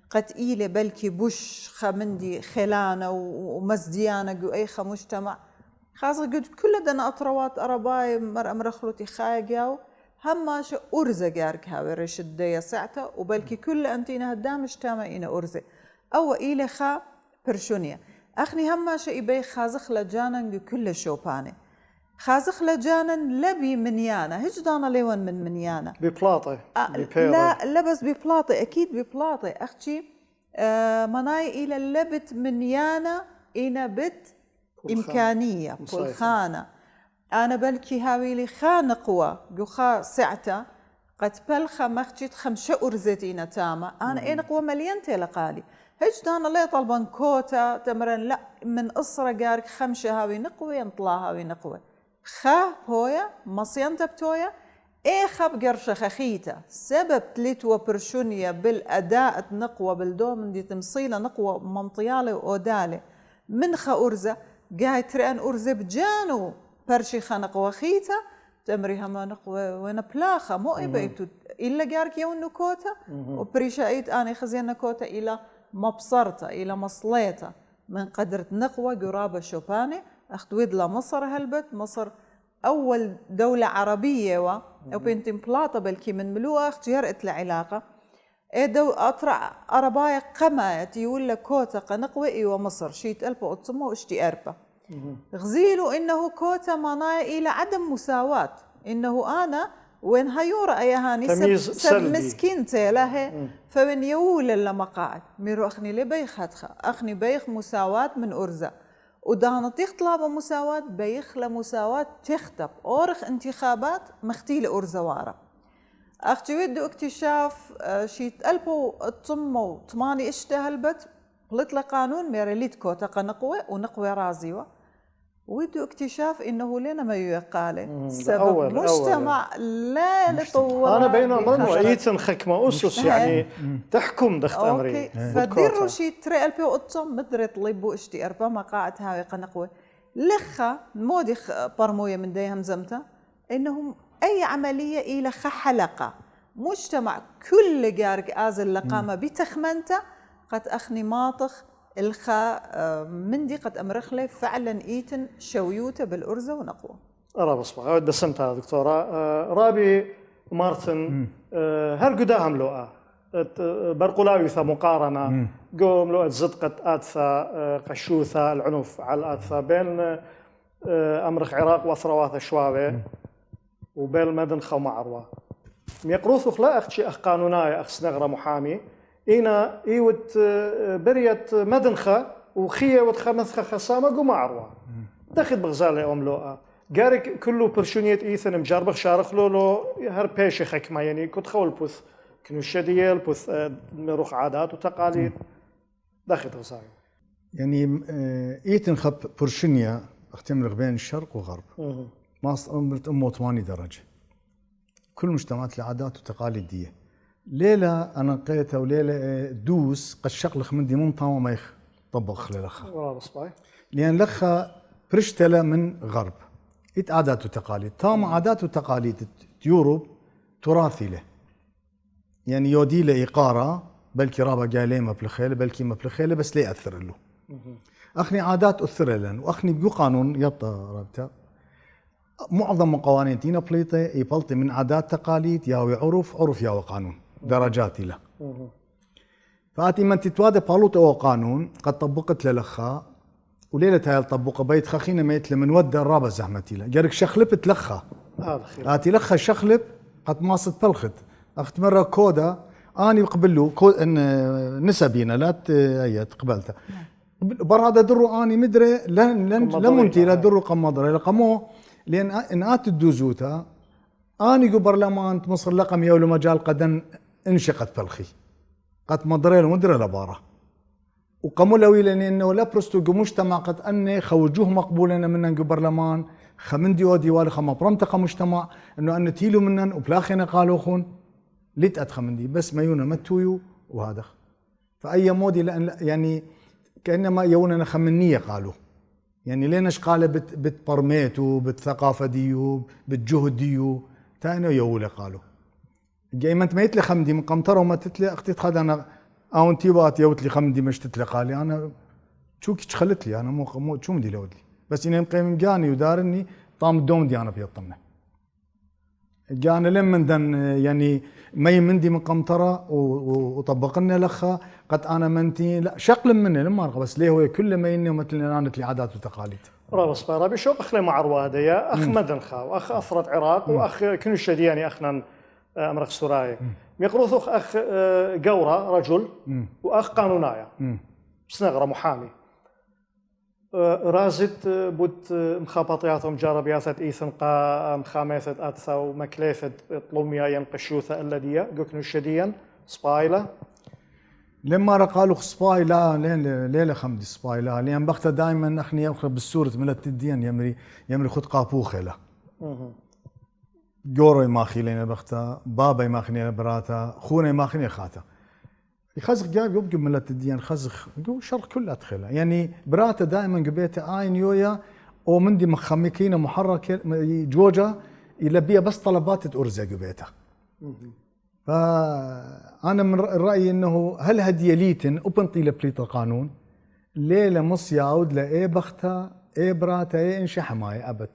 قتيلة بلكي بوش خمندي خلانة ومزديانة جو أيخا مجتمع خازخ قد كل دنا أطروات أرباي مر أمرخلوتي خايقياو هماش أرزة جارك هاوي ريشد دي ساعته وبلكي كل أنتينا هدام اجتماع إنا أرزة أو إيلي خا برشونية أخني هماش إباي خازخ لجانا كل شوباني خازخ لجانا لبي منيانا هجدانا ليون من منيانا ببلاطة لا بس ببلاطة أكيد ببلاطة أختي مناي إلى اللبت منيانا إنا بت إمكانية بولخانة أنا بلكي هاويلي خانقوة جوخا سعته قد بلخا مختشت خمشة أرزتينا تاما أنا إيه نقوى مليان تلقالي هجدانا لي طلبان كوتا تمرن لا من أسرة جارك خمشة هاوي نقوى ينطلع هاوي نقوى خا هويا مصيانتا بتويا ايه خاب قرشة خخيتا سبب تليتوا برشونيا بالأداء نقوى بالدوم دي تمصيلة نقوى منطيالي وأودالي من خا أرزة قاعد تريان أرزة بجانو برشي خنقوى خيتا تمريها ما نقوى وانا بلاخة مو إبايتو إلا قارك يونو كوتا وبريشايت أنا خزينا كوتا إلى مبصرتا إلى مصليتا من قدرة نقوى قرابة شوباني أخدويد لمصر هلبت مصر أول دولة عربية أو بنتم بلاطة بلكي من ملوء اختيارت العلاقة دو أطرع عرباية قمات يقول لك كوتا قنقوئي ومصر شيت ألبا أتصمه واشتي أربا غزيلوا إنه كوتا مناي إلى عدم مساواة إنه أنا وين هيورا أيهاني سب مسكين تيله فمن يول لمقاعد ميرو أخني لبيخ هدخا أخني بيخ مساواة من أرزة ودانا تخطلب مساواة بيخ لمساواة تختب أورخ انتخابات مختيلة أرزوارة أختي ودو اكتشاف شيت ألبو الطمو طماني اشتهلبت قلت قانون ميرليت كوتا قنقوة ونقوة رازيوة ودو اكتشاف إنه لنا ما يقاله سبب مجتمع لا لطوال أنا بينما ظنوا أيتن خكمة أسس يعني تحكم دخت أمري فديروا شي تري ألبي وقطم مدري طلبوا اشتي أربا مقاعد هاوي قنقوة لخا مودي برموية من دي همزمته إنهم أي عملية إلى حلقة مجتمع كل جارك آزل لقامة بتخمنته قد أخني ماطخ الخا مندي قد أمرخلي فعلا إيتن شويوته بالأرزة ونقوة أرى بصبغ أود دسمتها دكتورة رابي مارتن هل قداهم لؤى برقلاويثة مقارنة قوم لؤى زدقة آدثة قشوثة العنف على الآدثة بين أمرخ عراق وثروات شوابه وبين مدن خو عروة ميقروث خلا أختشي أخ قانوناي أخ سنغرة محامي إنا إيوت بريت مدنخة وخية وتخمسخة خصامة قوم عروة داخل بغزالة أم لؤى قارك كله برشونية إيثن مجربخ شارخ لولو هر بيشي خكمة يعني كنت خول بوث كنو الشدية البوث مروخ عادات وتقاليد داخل غزالة يعني إيثن خب برشونية اختمر بين الشرق وغرب ما أمرت أمه 8 درجة كل مجتمعات العادات وتقاليد دي ليلة أنا قيتها وليلة دوس قد شقلخ من دي ممطا ما يطبخ للخا لأن لخا برشتلة من غرب إت عادات وتقاليد تام عادات وتقاليد يوروب تراثي له يعني يودي له إقارة بلكي رابا قالي ما بلخيله بلكي ما بلخيله بس ليه أثر له أخني عادات أثر لن وأخني بيو قانون يطا رابطة معظم قوانين تينا بليطة يبلطي من عادات تقاليد ياوي عرف ياوي قانون درجات له فاتي من تتوادى بالوت او قانون قد طبقت للخا وليله هاي الطبقه بيت خخينه ميت لمن ودى الرابه زحمتي له جارك شخلبت لخا هاتي لخا شخلب قد ماصت بلخت اخت مرة كودا اني قبلو ان نسبينا لا تقبلتها برهد درو اني مدري لم انتي لا درو قمضري لقمو لان ان الدوزوتا اني قو برلمان مصر لقم يولو مجال قدن انشقت بلخي قد مدري مدري لباره وقمو لوي لان انه لا برستو مجتمع قد اني خوجوه مقبولنا من برلمان خمندي ودي والي خما برمتقى مجتمع انه ان تيلو منن وبلاخينا قالوا خون ليت ادخمندي بس ميونا متويو وهذا فاي مودي لان يعني كانما يونا خمنيه قالوا يعني لينش قال بتبرميتو بالثقافه ديو بالجهد ديو تانو يولا قالوا جاي ما انت ما يتلي خمدي من قمطره وما تتلي اختي تخد انا او انتي بات يوتلي خمدي مش تتلي قالي انا شو كي خلت لي انا مو شو مدي لودلي بس اني مقيم جاني ودارني طام الدوم دي انا بيطمنه جانا لمن دن يعني مي مندي من قمطره وطبقنا لخا قد انا منتي لا شقل مني لما بس ليه هو كل ما اني مثل انا لي عادات وتقاليد رابص رابي شو اخلي مع رواديا اخ مدنخا واخ افرط عراق واخ كل شدياني اخنا امرخ سوراي ميقروث اخ قورة رجل واخ قانونايا سنغره محامي رازت بود مخابطياتهم جاربياثة إيثن قا مخاميثة أتثا ومكليثة طلوميا ينقشوثة الذي قكنو الشديا سبايلة لما قالوا سبايلا ليلة خمدي سبايلا لأن بختها دائما أخني يأخذ بالسورة ملت الدين يمري خد قابوخة له جوري ماخي لنا بختها بابا ماخني براتا خونا ماخني خاتا يخزخ جاب يبقى ملت الدين خزخ يقول شرق كله ادخله يعني براته دائما قبيته اين يويا ومندي مخمكينه محركه جوجا يلبيها بس طلبات تورزه قبيته فانا من رايي انه هل هديه ليتن وبنطي لبليت القانون ليله مص يعود لاي بختها اي براته اي انشا حمايه ابد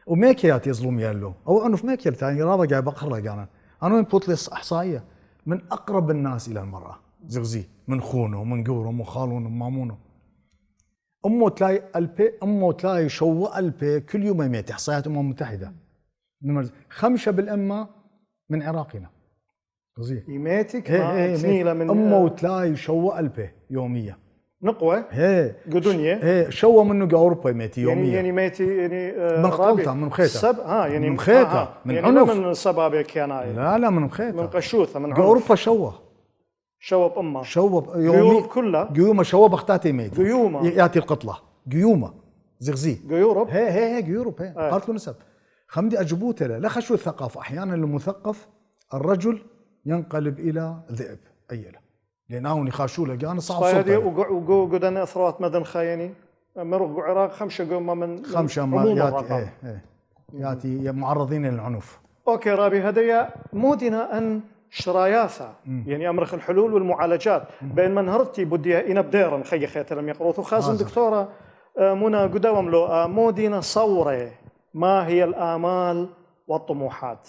وميكيات يظلم يالو او انه في ميكيل ثاني رابع جاي بقرا انا بوط لي احصائيه من اقرب الناس الى المراه زغزي من خونه ومن قوره ومن خالونه ومن مامونه امه تلاقي البي امه تلاقي شو البي كل يوم يميت احصائيات الامم المتحده 5 بالامه من عراقنا زغزي يميتك تنيله من امه تلاقي شو البي يوميا نقوه قدنيه شو منه اوروبا يميتي يوميا يعني ميتي يعني من خطلته من مخيته يعني من مخيته من يعني عنف من سبابه كياناي لا من مخيته من قشوثه من عنف اوروبا شوب امه شوب يومي كلها قيومه شوب اختاتي ميت قيومه ياتي القطله قيومه زغزي قيوروب هي قيوروب قالت له نسب خمدي اجبوته لا خشوا الثقافه احيانا المثقف الرجل ينقلب الى ذئب ايله لانه نخاشوا له انا صعب صوت وقدنا اثروات مدن خايني مرق عراق 5 قومه من 5 ما ياتي ياتي معرضين للعنف اوكي رابي هدايا مودنا ان شراياثا يعني امرخ الحلول والمعالجات بين منهرتي بدي انا بدير خي خيت لم يقروث وخاصه دكتوره منى قدوم له مودنا صوره ما هي الامال والطموحات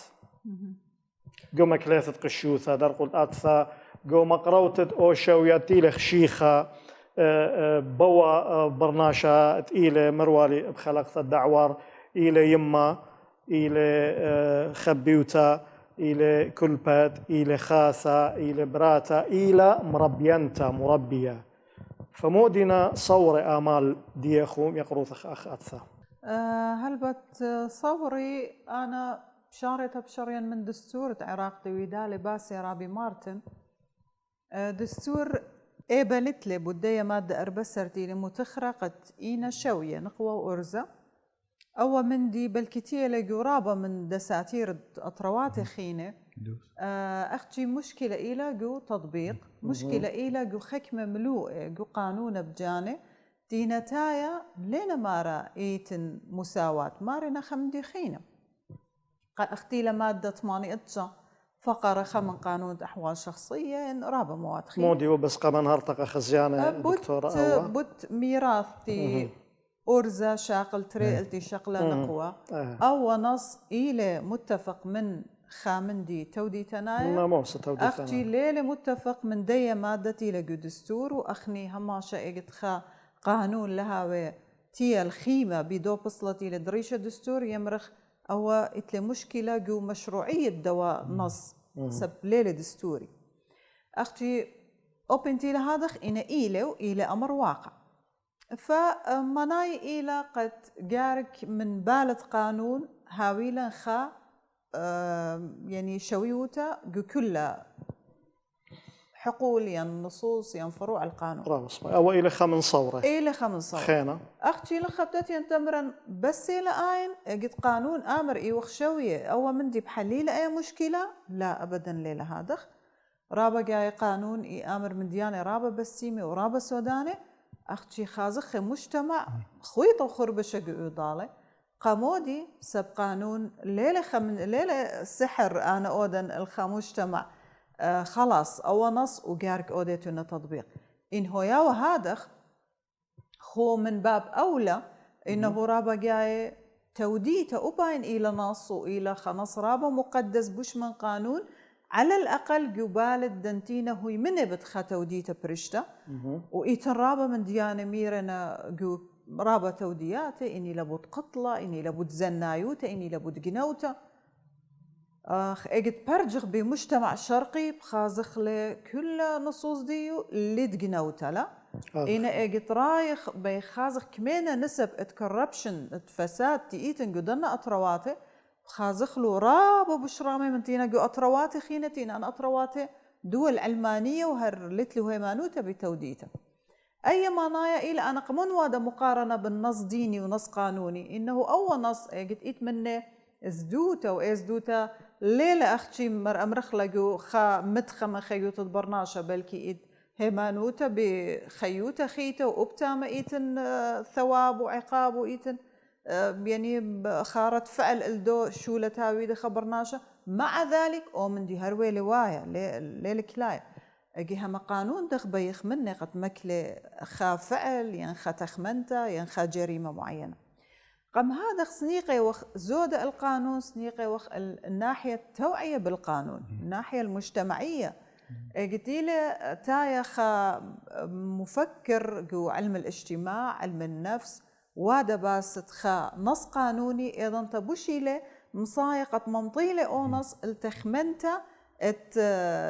قوم كليثة قشوثة درقل أتثا قوم قروتة أوشا وياتي لك شيخة بوا برناشا إلى مروالي بخلقة الدعوار إلى يما إلى خبيوتا إلى كلبات إلى خاثة إلى براتا إلى مربينتا مربية فمودنا صور آمال ديخوم يقروث أخ أتثا هلبت صوري أنا شارتها بشريا من دستور عراق دويدالي باسي رابي مارتن دستور إيبلت لي بداية مادة أربسرتي لمتخرقت إينا شوية نقوى وأرزة أو من دي بالكتيلة قرابة من دساتير أطروات خينة أختي مشكلة إلى جو تطبيق مشكلة إلى جو حكمة ملوءة جو قانون بجانة دي نتايا لنا مارا إيتن مساواة مارنا خمدي خينة اختي لمادة 8 فقرة من قانون أحوال شخصية رابع مواد خير مودي وبس قبل هرطقة خزيانة دكتورة بوت ميراثتي أرزة شاقل تريلتي شقلة نقوة أو نص إلى متفق من خامندي تودي تنايا أختي ليلة متفق من دي مادتي لقو دستور وأخني هما شاقت خا قانون لها تي الخيمة بدو بصلتي لدريشة دستور يمرخ أو إتلي مشكلة جو مشروعية دواء نص سب ليلة دستوري أختي أوبنتي لهذا إنا إيلة وإيلة أمر واقع فمناي إيلة قد جارك من بالة قانون هاويلا خا يعني شويوتا جو كلها حقول ين نصوص ين فروع القانون رامس أو إلى خمن صورة إلى خمس صور خانة أختي لخبتت ينتمرن بس إلى آين قد قانون آمر إي وخشوية أو من دي بحليل أي مشكلة لا أبدا ليلة هادخ رابا جاي قانون إي آمر من ديانة رابا بسيمي ورابا سوداني أختي خازخ مجتمع خويط وخربشة قيودالي قامودي سب قانون ليلة سحر أنا أودن الخمجتمع خلاص أو نص وجارك أوديتنا تطبيق إن هو يا وهادخ هو من باب أولى إنه رابا جاي توديته أبين إلى نص وإلى خنص رابا مقدس بش من قانون على الأقل جبال الدنتينة هو من بتخا توديته برشته وإيتن رابا من ديانة ميرنا جو رابا تودياته إني لابد قتله إني لابد زنايوته إني لابد جنوته اجد برجغ بمجتمع شرقي بخازخ لكل نصوص ديو اللي تجنوته لا إنا اجد رايخ بخازخ كمينة نسب اتكربشن فساد تيئتن قدرنا أطرواته بخازخ له رابا بشرامي من تينا جو أطرواته خينتين أنا أطرواته دول علمانية وهرلت له هيمانوته بتوديته أي معنايا إلى أنا قمن وادا مقارنة بالنص ديني ونص قانوني إنه أول نص اجد إيت منه ازدوتا وازدوتا ليلة أختي مرخلقو خا مدخمة خيوت البرناشة بلكي إيد هيمانوتا بخيوتا خيتا وأبتام إيتن ثواب وعقاب وإيتن يعني خارت فعل الدو شولة هاويدة خبرناشة مع ذلك أو من دي هروي لوايا ليلة كلاية أجيها ما قانون دخ بيخ مني قد مكلي خا فعل ينخا تخمنتا ينخا جريمة معينة قم هذا سنيقي وخ زود القانون سنيقي وخ الناحية التوعية بالقانون الناحية المجتمعية قتيلة تايخ مفكر جو علم الاجتماع علم النفس وادا باست خا نص قانوني ايضا تبوشيله مصايقة ممطيلة او نص التخمنتا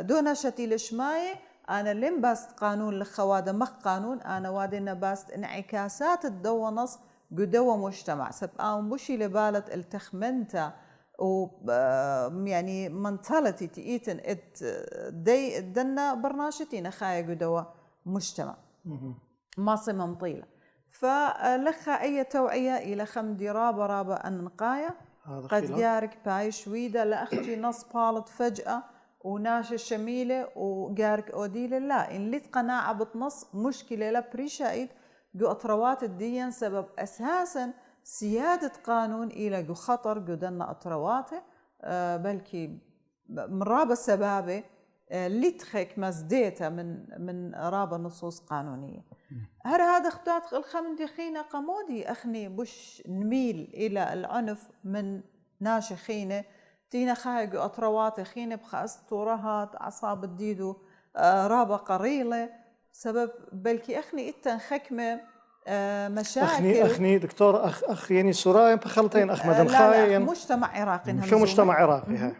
دون شتي لشماية انا لم باست قانون لخوادا مخ قانون انا وادنا باست انعكاسات الدو نص قدوة مجتمع سبقا مشي لبالة التخمنتا و يعني منتالتي تيئتن دي دنا برناشتي نخايا قدوة مجتمع ماصي ممطيلة فلخا أي توعية إلى خمدي رابا النقاية قد جارك باي شويدة لأختي نص بالط فجأة وناشة شميلة وجارك أوديلة لا إن لت قناعة بتنص مشكلة لا بريشايد جو أطروات الدين سبب أساساً سيادة قانون إلى جو خطر جو دنا أطرواته بلكي مرابة سبابه لتخك مزديته من رابة نصوص قانونية هذا اختات الخمدي خينة قمودي أخني بش نميل إلى العنف من ناشي خينة تينا خايق أطرواته خينة بخاص طورهات أعصاب الديدو رابة قريلة سبب بلكي أخني إتن خكمة مشاكل أخني دكتور أخ يعني سرايا بخلطين أحمد لا مجتمع عراقي شو مجتمع عراقي هاي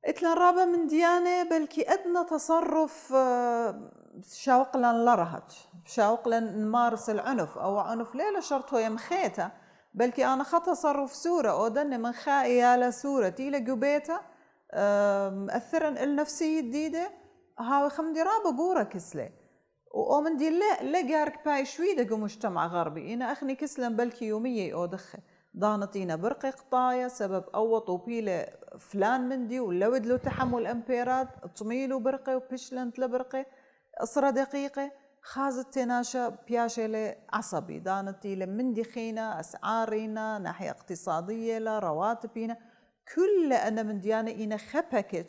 إتلان رابا من ديانة بلكي أدنى تصرف شاوقلا لرهت شاوقلا نمارس العنف أو عنف ليلة شرط هو يمخيته بلكي أنا خط تصرف سورة أو دني من خائي على سورة تيلا جوبيتا مأثرا النفسية الجديدة هاوي خمدي رابا قورة كسلة ومن دي لا جارك باي شويدة جو مجتمع غربي إنا أخني كسلا بلكي يومية أو دخل ضانتينا برقي قطايا سبب أو طوبيلة فلان من دي ولود له تحمل أمبيرات طميلو برقي وبشلنت لبرقي أسرة دقيقة خازت تناشا بياشة عصبي ضانتي من دي خينا أسعارنا ناحية اقتصادية لا رواتبنا كل أنا من ديانا إنا خبكج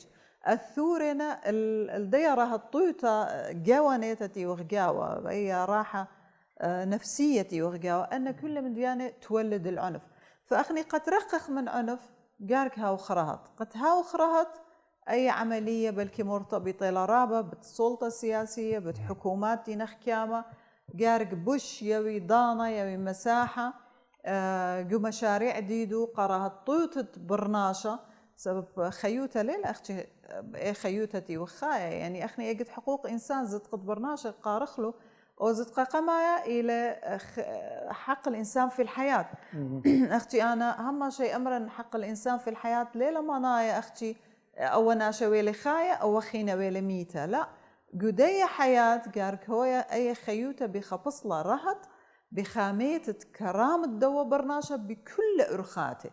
الثورنا الديرة هالطويطة جوانيتتي وغجاوة هي راحة نفسيتي وغجاوة أن كل من ديانة تولد العنف فأخني قد رقق من عنف جارك هاو خرهت قد هاو خرهت أي عملية بلكي مرتبطة لرابة بالسلطة السياسية بالحكومات نخكامة جارك بوش يوي ضانة يوي مساحة جو مشاريع ديدو قراها طوطت برناشة سبب خيوتة ليل أختي خيوتتي وخايا يعني أخني أجد حقوق إنسان زد قد برناشة قارخلو أو زد قمايا إلى حق الإنسان في الحياة. أختي أنا هم شيء أمرا حق الإنسان في الحياة ليلة ما نايا أختي أو ناشا ويلي خايا أو خينا ويلي ميتة لا قدية حياة قارك هويا أي خيوتة بخبصلة رهت بخامية كرامة دوا برناشة بكل أرخاته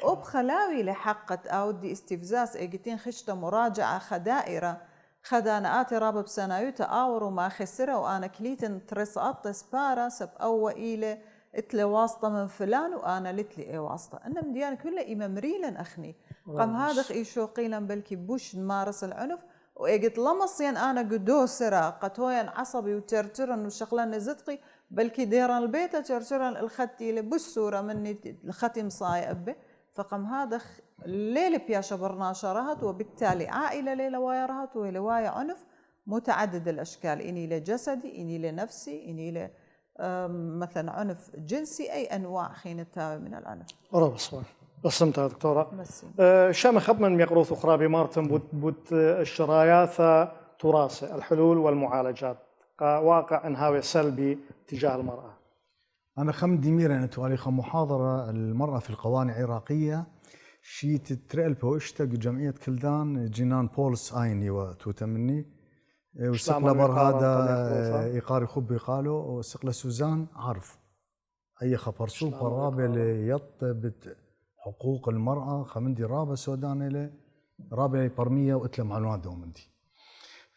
وبخلاوي لحقت أودي استفزاز إيجتين خشتة مراجعة خدائرة خدانا آتي رابب سنايوتا آور وما خسرة وأنا كليتن ترسقط تسبارة سب أو إيلة اتلي واسطة من فلان وأنا لتلي إيه واسطة أنا مديان كله إما مريلا أخني قام هذا إيشو قيلا بلكي بوش نمارس العنف وإيجت لمصيان أنا قدو سرا قطويا عصبي وترترن وشغلان نزدقي بلكي ديران البيت ترترن الختي لبوش صورة مني الختي مصاي أبي فقام هذا ليلة بياشا برناشة رهت وبالتالي عائلة ليلة وايا رهت ولوايا عنف متعدد الأشكال إني لجسدي إني لنفسي إني ل مثلا عنف جنسي أي أنواع خينتها من العنف. رابصوان قسمتها دكتورة. مسي. شام خب من ميقروث أخرى بمارتن بوت الشرايات تراث الحلول والمعالجات واقع انهاوي سلبي تجاه المرأة. أنا خم دمير أنا تواريخ محاضرة المرأة في القوانين العراقية شيت تريل بوشتق جمعية كلدان جنان بولس آيني وتوتمني وسقلة برهادة إيقاري خب يقالوا وسقلة سوزان عارف أي خبر سوبر رابع ليطبت حقوق المرأة خمندي رابع سودان له رابع برمية وإتلا معلومات دومندي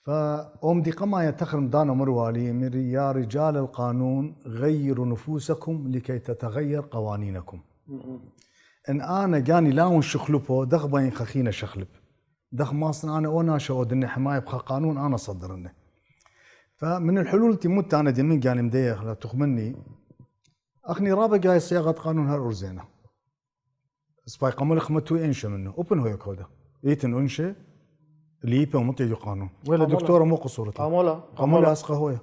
فأمدي قما يتخرم دانا مروالي من يا رجال القانون غيروا نفوسكم لكي تتغير قوانينكم إن أنا جاني لاون شخلبه دغبين خخينا شخلب دخ ماصن أنا ونا شودني حماية بخا قانون أنا صدرني فمن الحلول تموت أنا دي من جاني مديخ لا تخمني أخني رابع جاي صياغة قانون هالأرزينة سباي قامول خمتو إنشا منه أوبن هو كودا يتن إنشا اللي يبقى ومطيجو قانون ولا دكتورة مو قصورتها قامولة أسقى هويا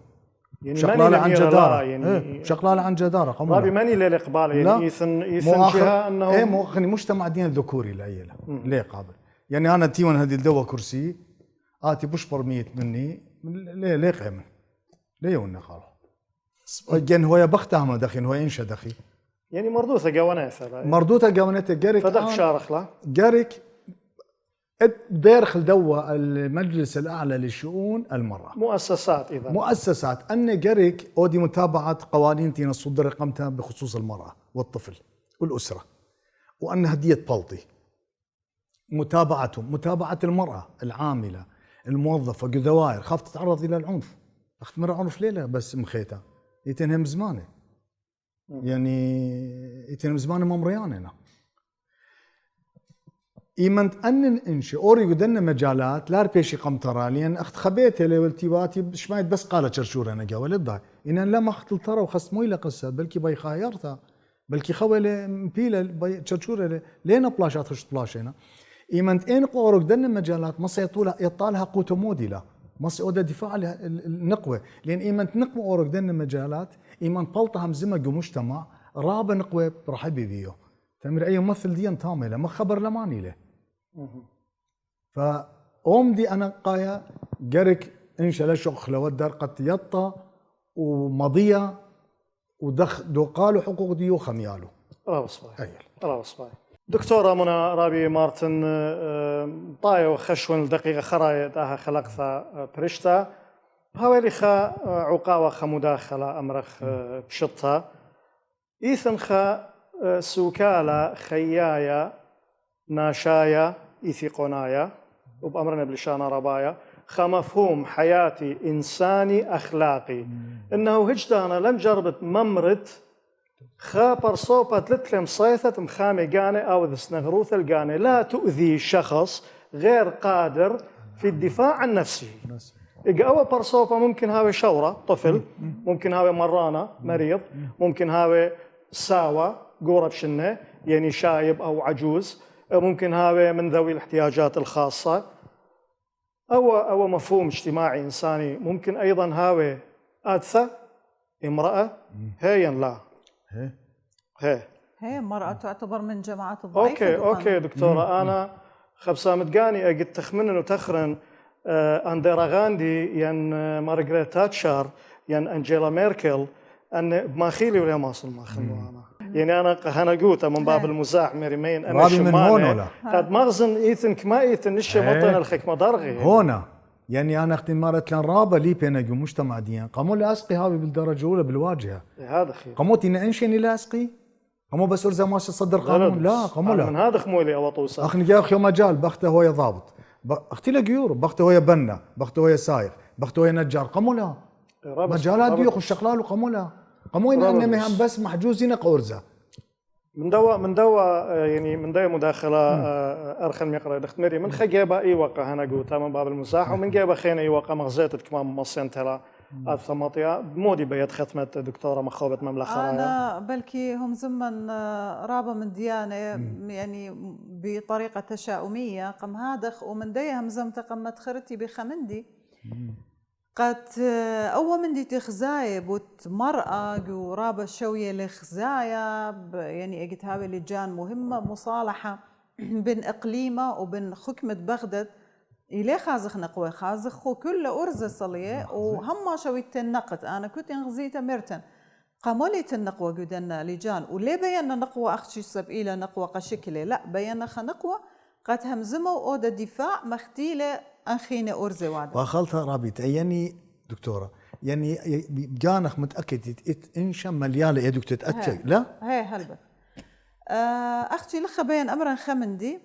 يعني شقلالة عن جدارة يعني شقلالة عن جدارة قامولة رابي ماني للإقبال يعني يثن جهة أنه إيه مو أخني مجتمع دين الذكوري العيلة ليه قابل يعني أنا تيون هذه الدوا كرسي آتي بشبر ميت مني ليه قيمة ليه يونا قالوا جن هو يبختها ما دخين هو إنشا دخي يعني مردوثة جوانيثة مردوثة جوانيثة جارك فدق شارخ له جارك دارخل دوا المجلس الأعلى لشؤون المرأة مؤسسات إذا مؤسسات أن جارك أودي متابعة قوانين تين الصدر رقمتها بخصوص المرأة والطفل والأسرة وأن هدية بلطي متابعة المرأة العاملة الموظفة جدوائر خاف تتعرض إلى العنف أخت مرة عنف ليلة بس مخيتها يتنهم زمانه يعني يتنهم زمانه ممرياننا إيمنت أن إنشي أوري قدنا مجالات لا ربيشي قمطرة لأن أخت خبيتها لولتيباتي شمايت بس قالت شرشورة أنا جاولة ضاي إن لما أخت الترى وخست مويلة قصة بلكي باي خايرتها بلكي خوالة مبيلة باي شرشورة لين بلاشات خشت بلاشينا إيمنت إن قورك دنا مجالات مصر يطالها قوت موديلا مصر أودا دفاع النقوة لأن إيمنت نقوة أورك دنا مجالات إيمنت بلطها مزمج مجتمع رابع نقوة رحبي بيو تمر أي ممثل ديان تاملة ما خبر لماني له فأم دي أنا قايا جرك إنشا لشخ لودر قد يطا ومضية ودخ دو قالوا حقوق ديو خميالو رابصباي دكتورة منى رابي مارتن طايو خشون دقيقة خرايا داها خلقها برشتا هاولي خا عقاوة خا مداخلة أمرخ بشطها إيثن خا سوكالة خيايا ناشايا إيثيقونايا وبأمرنا بلشانة ربايا خمفهوم حياتي إنساني أخلاقي إنه هجدانا لم جربت ممرت خابر صوبة لتلم صيثة مخامي قاني أو ذسنغروث القاني لا تؤذي شخص غير قادر في الدفاع عن نفسه إقاوة برصوبة ممكن هاوي شورة طفل ممكن هاوي مرانة مريض ممكن هاوي ساوى قورة بشنة يعني شايب أو عجوز ممكن هاوي من ذوي الاحتياجات الخاصة أو مفهوم اجتماعي إنساني ممكن أيضا هاوي آدثة امرأة هيا لا هي مرأة تعتبر من جماعات الضعيفة. اوكي دكتورة، انا خبصة متقاني اجد تخمنن وتخرن انديرا غاندي ين مارغريت تاتشر ين انجيلا ميركل ان بماخيلي ولا ماصل ماخلو انا يعني انا قوته من باب المزاح مريمين انا رابي من هون ولا قد مغزن ايثن كما ايثن نشي مطن الخكمه درغي هنا يعني انا اختي مرت لان رابه لي بينجو مجتمع ديان قاموا لا اسقي هاوي بالدرجه الاولى بالواجهه هذا خير قاموا تينا انشني لا اسقي قاموا بس ارزا ماشي صدر قانون لا قاموا لا من هذا خمولي او طوسه اخني جا اخي مجال بخته هو ضابط اختي له قيور بخته هو بنا بخته هو سايق بخته هو نجار قاموا لا مجالات ديوخ الشقلال وقاموا لا قاموا ان مهم بس محجوزين قورزه من دوا يعني من دوا مداخله ارخن يقرا دختمري من خجيبه اي وقع هنا قوتا من باب المزاح ومن جيبه خينا اي وقع مغزيت كمان مصين ترى الثماطيا مودي بيت ختمت دكتوره مخوبه مملكه انا بلكي هم زمن رابه من ديانه يعني بطريقه تشاؤميه قم هادخ ومن ديهم زمت قمت خرتي بخمندي قد أول من دي تخزايا بوت مرأة ورابة شوية لخزايا يعني اجت هاوي لجان مهمة مصالحة بين إقليمة وبين حكمة بغداد إلي خازخ نقوى خازخ وكل أرزة صلية وهم شوية النقد أنا كنت انغزيتها مرتن قامولي النقوى قدنا لجان وليه بينا نقوى أختي سب إلى نقوى قشكلة لا بينا خنقوى قد همزموا أود الدفاع مختيلة أنخينة أرزة واحدة وخلطها رابط يعني دكتورة يعني بجانخ متأكد إنشا مليالة يا دكتور تأكد لا هي هلبة أختي لخا بين أمرا خمندي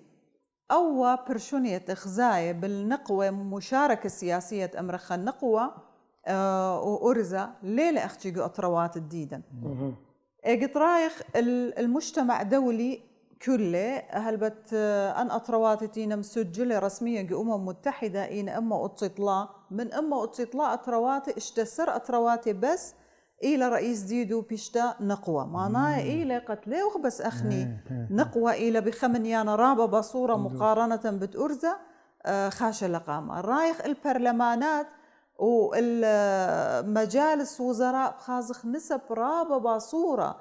أو برشونية إخزاية بالنقوة مشاركة سياسية أمرخا النقوة وأرزة ليلة أختي جو أطروات الديدن إجت رايخ المجتمع دولي كله هلبت أن أطرواتي مسجلة رسميا كأمم متحدة إن أما أطلع من أما أطلع أطرواتي اشتسر أطرواتي بس إلى رئيس ديدو بيشتا نقوى معناه إلى قتله وبس أخني نقوى إلى بخمنيانا رابة بصورة مقارنة بتأرزة خاشة لقامة رايخ البرلمانات والمجالس وزراء خازخ نسب رابة بصورة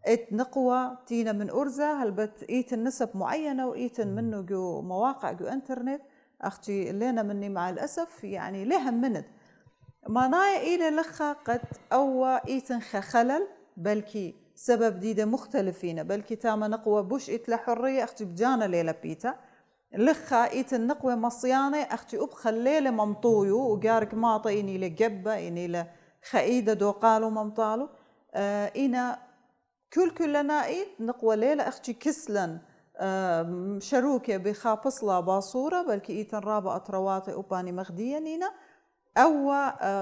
إت نقوى تينا من أرزة هلبت إيت النسب معينة وإيت منه جو مواقع جو إنترنت أختي لينا مني مع الأسف يعني لها منت معناها إلى لخا قد أو إيتن خلل بلكي سبب ديدة مختلفين بلكي تاما نقوى بوش إيت لحرية أختي بجانا ليلة بيتا لخا إيتن نقوى مصيانة أختي أبخل ليلة ممطويو وقارك ماطا إني لقبة إني لخئيدة دوقالو ممطالو إنا كلنا إيت نقوى ليلة أختي كسلا شروكة بخابصلة باصورة بلكي إيتن رابع أطرواتي أباني مغدية نينا أو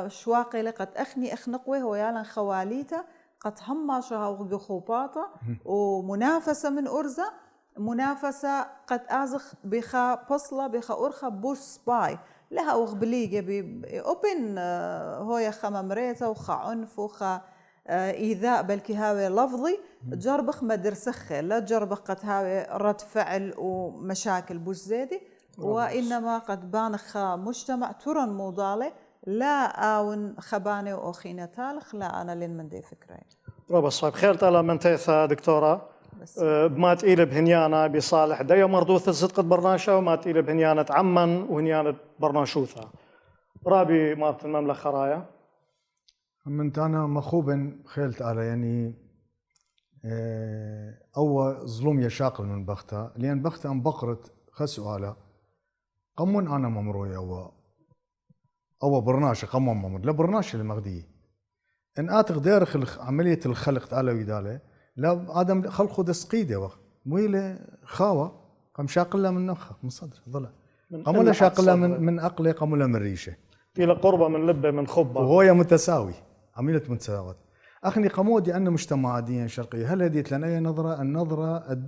شواقي لقد أخني أخنقوي هو يالن خواليتا قد هما شهو خوباتا ومنافسة من أرزة منافسة قد أزخ بخا بصلة بخا أرخا بوش سباي لها وغبليجة أوبن هو يخا ممريتا وخا عنف وخا إيذاء بلكي هاوي لفظي جربخ مدرسخة لا جربخ قد هاوي رد فعل ومشاكل بوش زيدي وإنما قد بانخ مجتمع ترن موضالي لا آون خباني وأخينا تالخ لا أنا لين من دي فكرة ربا صاحب خير تالا من تيثا دكتورة بما تقيل بهنيانا بصالح دايو مردوث الزدقة برناشة وما تقيل بهنيانة عمن وهنيانة برناشوثة رابي مارت المملكة خرايا من أنا مخوبا خيلت على يعني أو ظلم يشاقل من بختها لأن بختها أن بقرت خسؤالة قمون أنا ممروي أو برناشة قمون ممر لا برناشة المغدية إن آتق دارخ عملية الخلق تعالى ويداله لا آدم خلقه دسقيدة وقت مويلة خاوة قم شاقلها من نخها من صدر ضلع قمولا شاقلها من أقلي قمولا من ريشة إلى قربة من لبة من خبة وهو متساوي عملية متساوات أخني قمودي أن مجتمع دين شرقية هل هديت لنا أي النظرة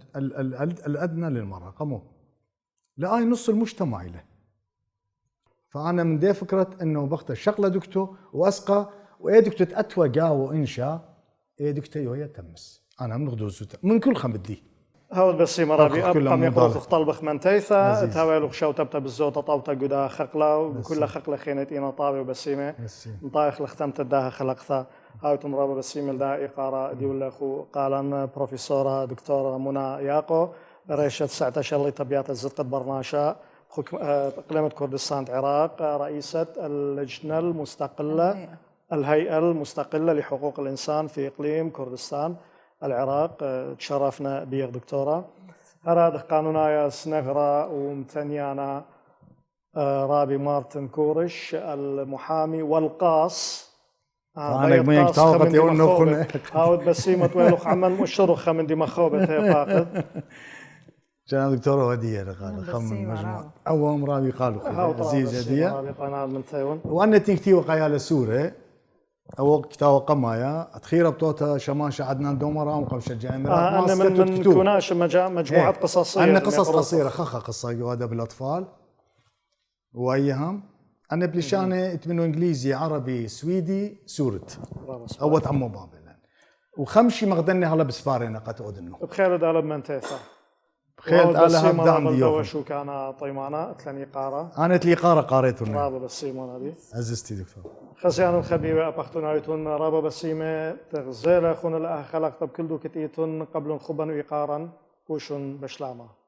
الأدنى للمرأة قمو لا أي نص المجتمع له فأنا من دي فكرة أنه بختار شغلة دكتو وأسقى وإيه دكتو تأتوى جاو إنشاء إيه دكتو يويا تمس أنا من غدوز من كل خمدي هاود بس مرابي أبقى يقرأ طلبخ من تيثا تهوي شو تبت بالزوطة طاوتا جدا خقلة وكل خقلة خينت إنا طابة وبسيمة نطايخ لختمت الداها خلقتها هاوتم رابا بسيم الدا إقارة ديولا خو قالن بروفيسورة دكتورة منى ياقو رئيسة 19 اللي طبيعة الزدقة برناشا إقليمة كردستان العراق رئيسة اللجنة المستقلة الهيئة المستقلة لحقوق الإنسان في إقليم كردستان العراق. تشرفنا بيك دكتورة. هذا قانونايا سنغرا ومتنيانا رابي مارتن كورش المحامي والقاص أنا مين تاوقت يقول نخون هاود بسيمة ويلوخ عمل مشرخة من دي مخوبة هي فاقد جناب دكتورة ودية قال خمن مجموعة أول رابي قالوا عزيز هدية وأنا تنكتي وقايا لسورة أو كتاب قمايا تخير بطوطة شماشة عدنان دومرا وقمشة جامرة أنا من كوناش مجموعة قصصية أنا قصص قصيرة خخة قصة يوادة بالأطفال وأيهم أنا بلشانة تمنو إنجليزي عربي سويدي سورت أوت عمو بابل وخمشي مغدني هلا بسفارنا قد أودنو بخير دالب من تيسا بخير على هبدا عندي يوم شو كان طيمانة تلني قارة أنا تلي قارة قاريتون رابا بسيمة هذه عزيزتي دكتور خزيان الخبيبة أبختنايتون رابا بسيمة تغزير خون الأخلاق طب كل دو كتيتون قبل خبن وإقارا كوشن بشلامة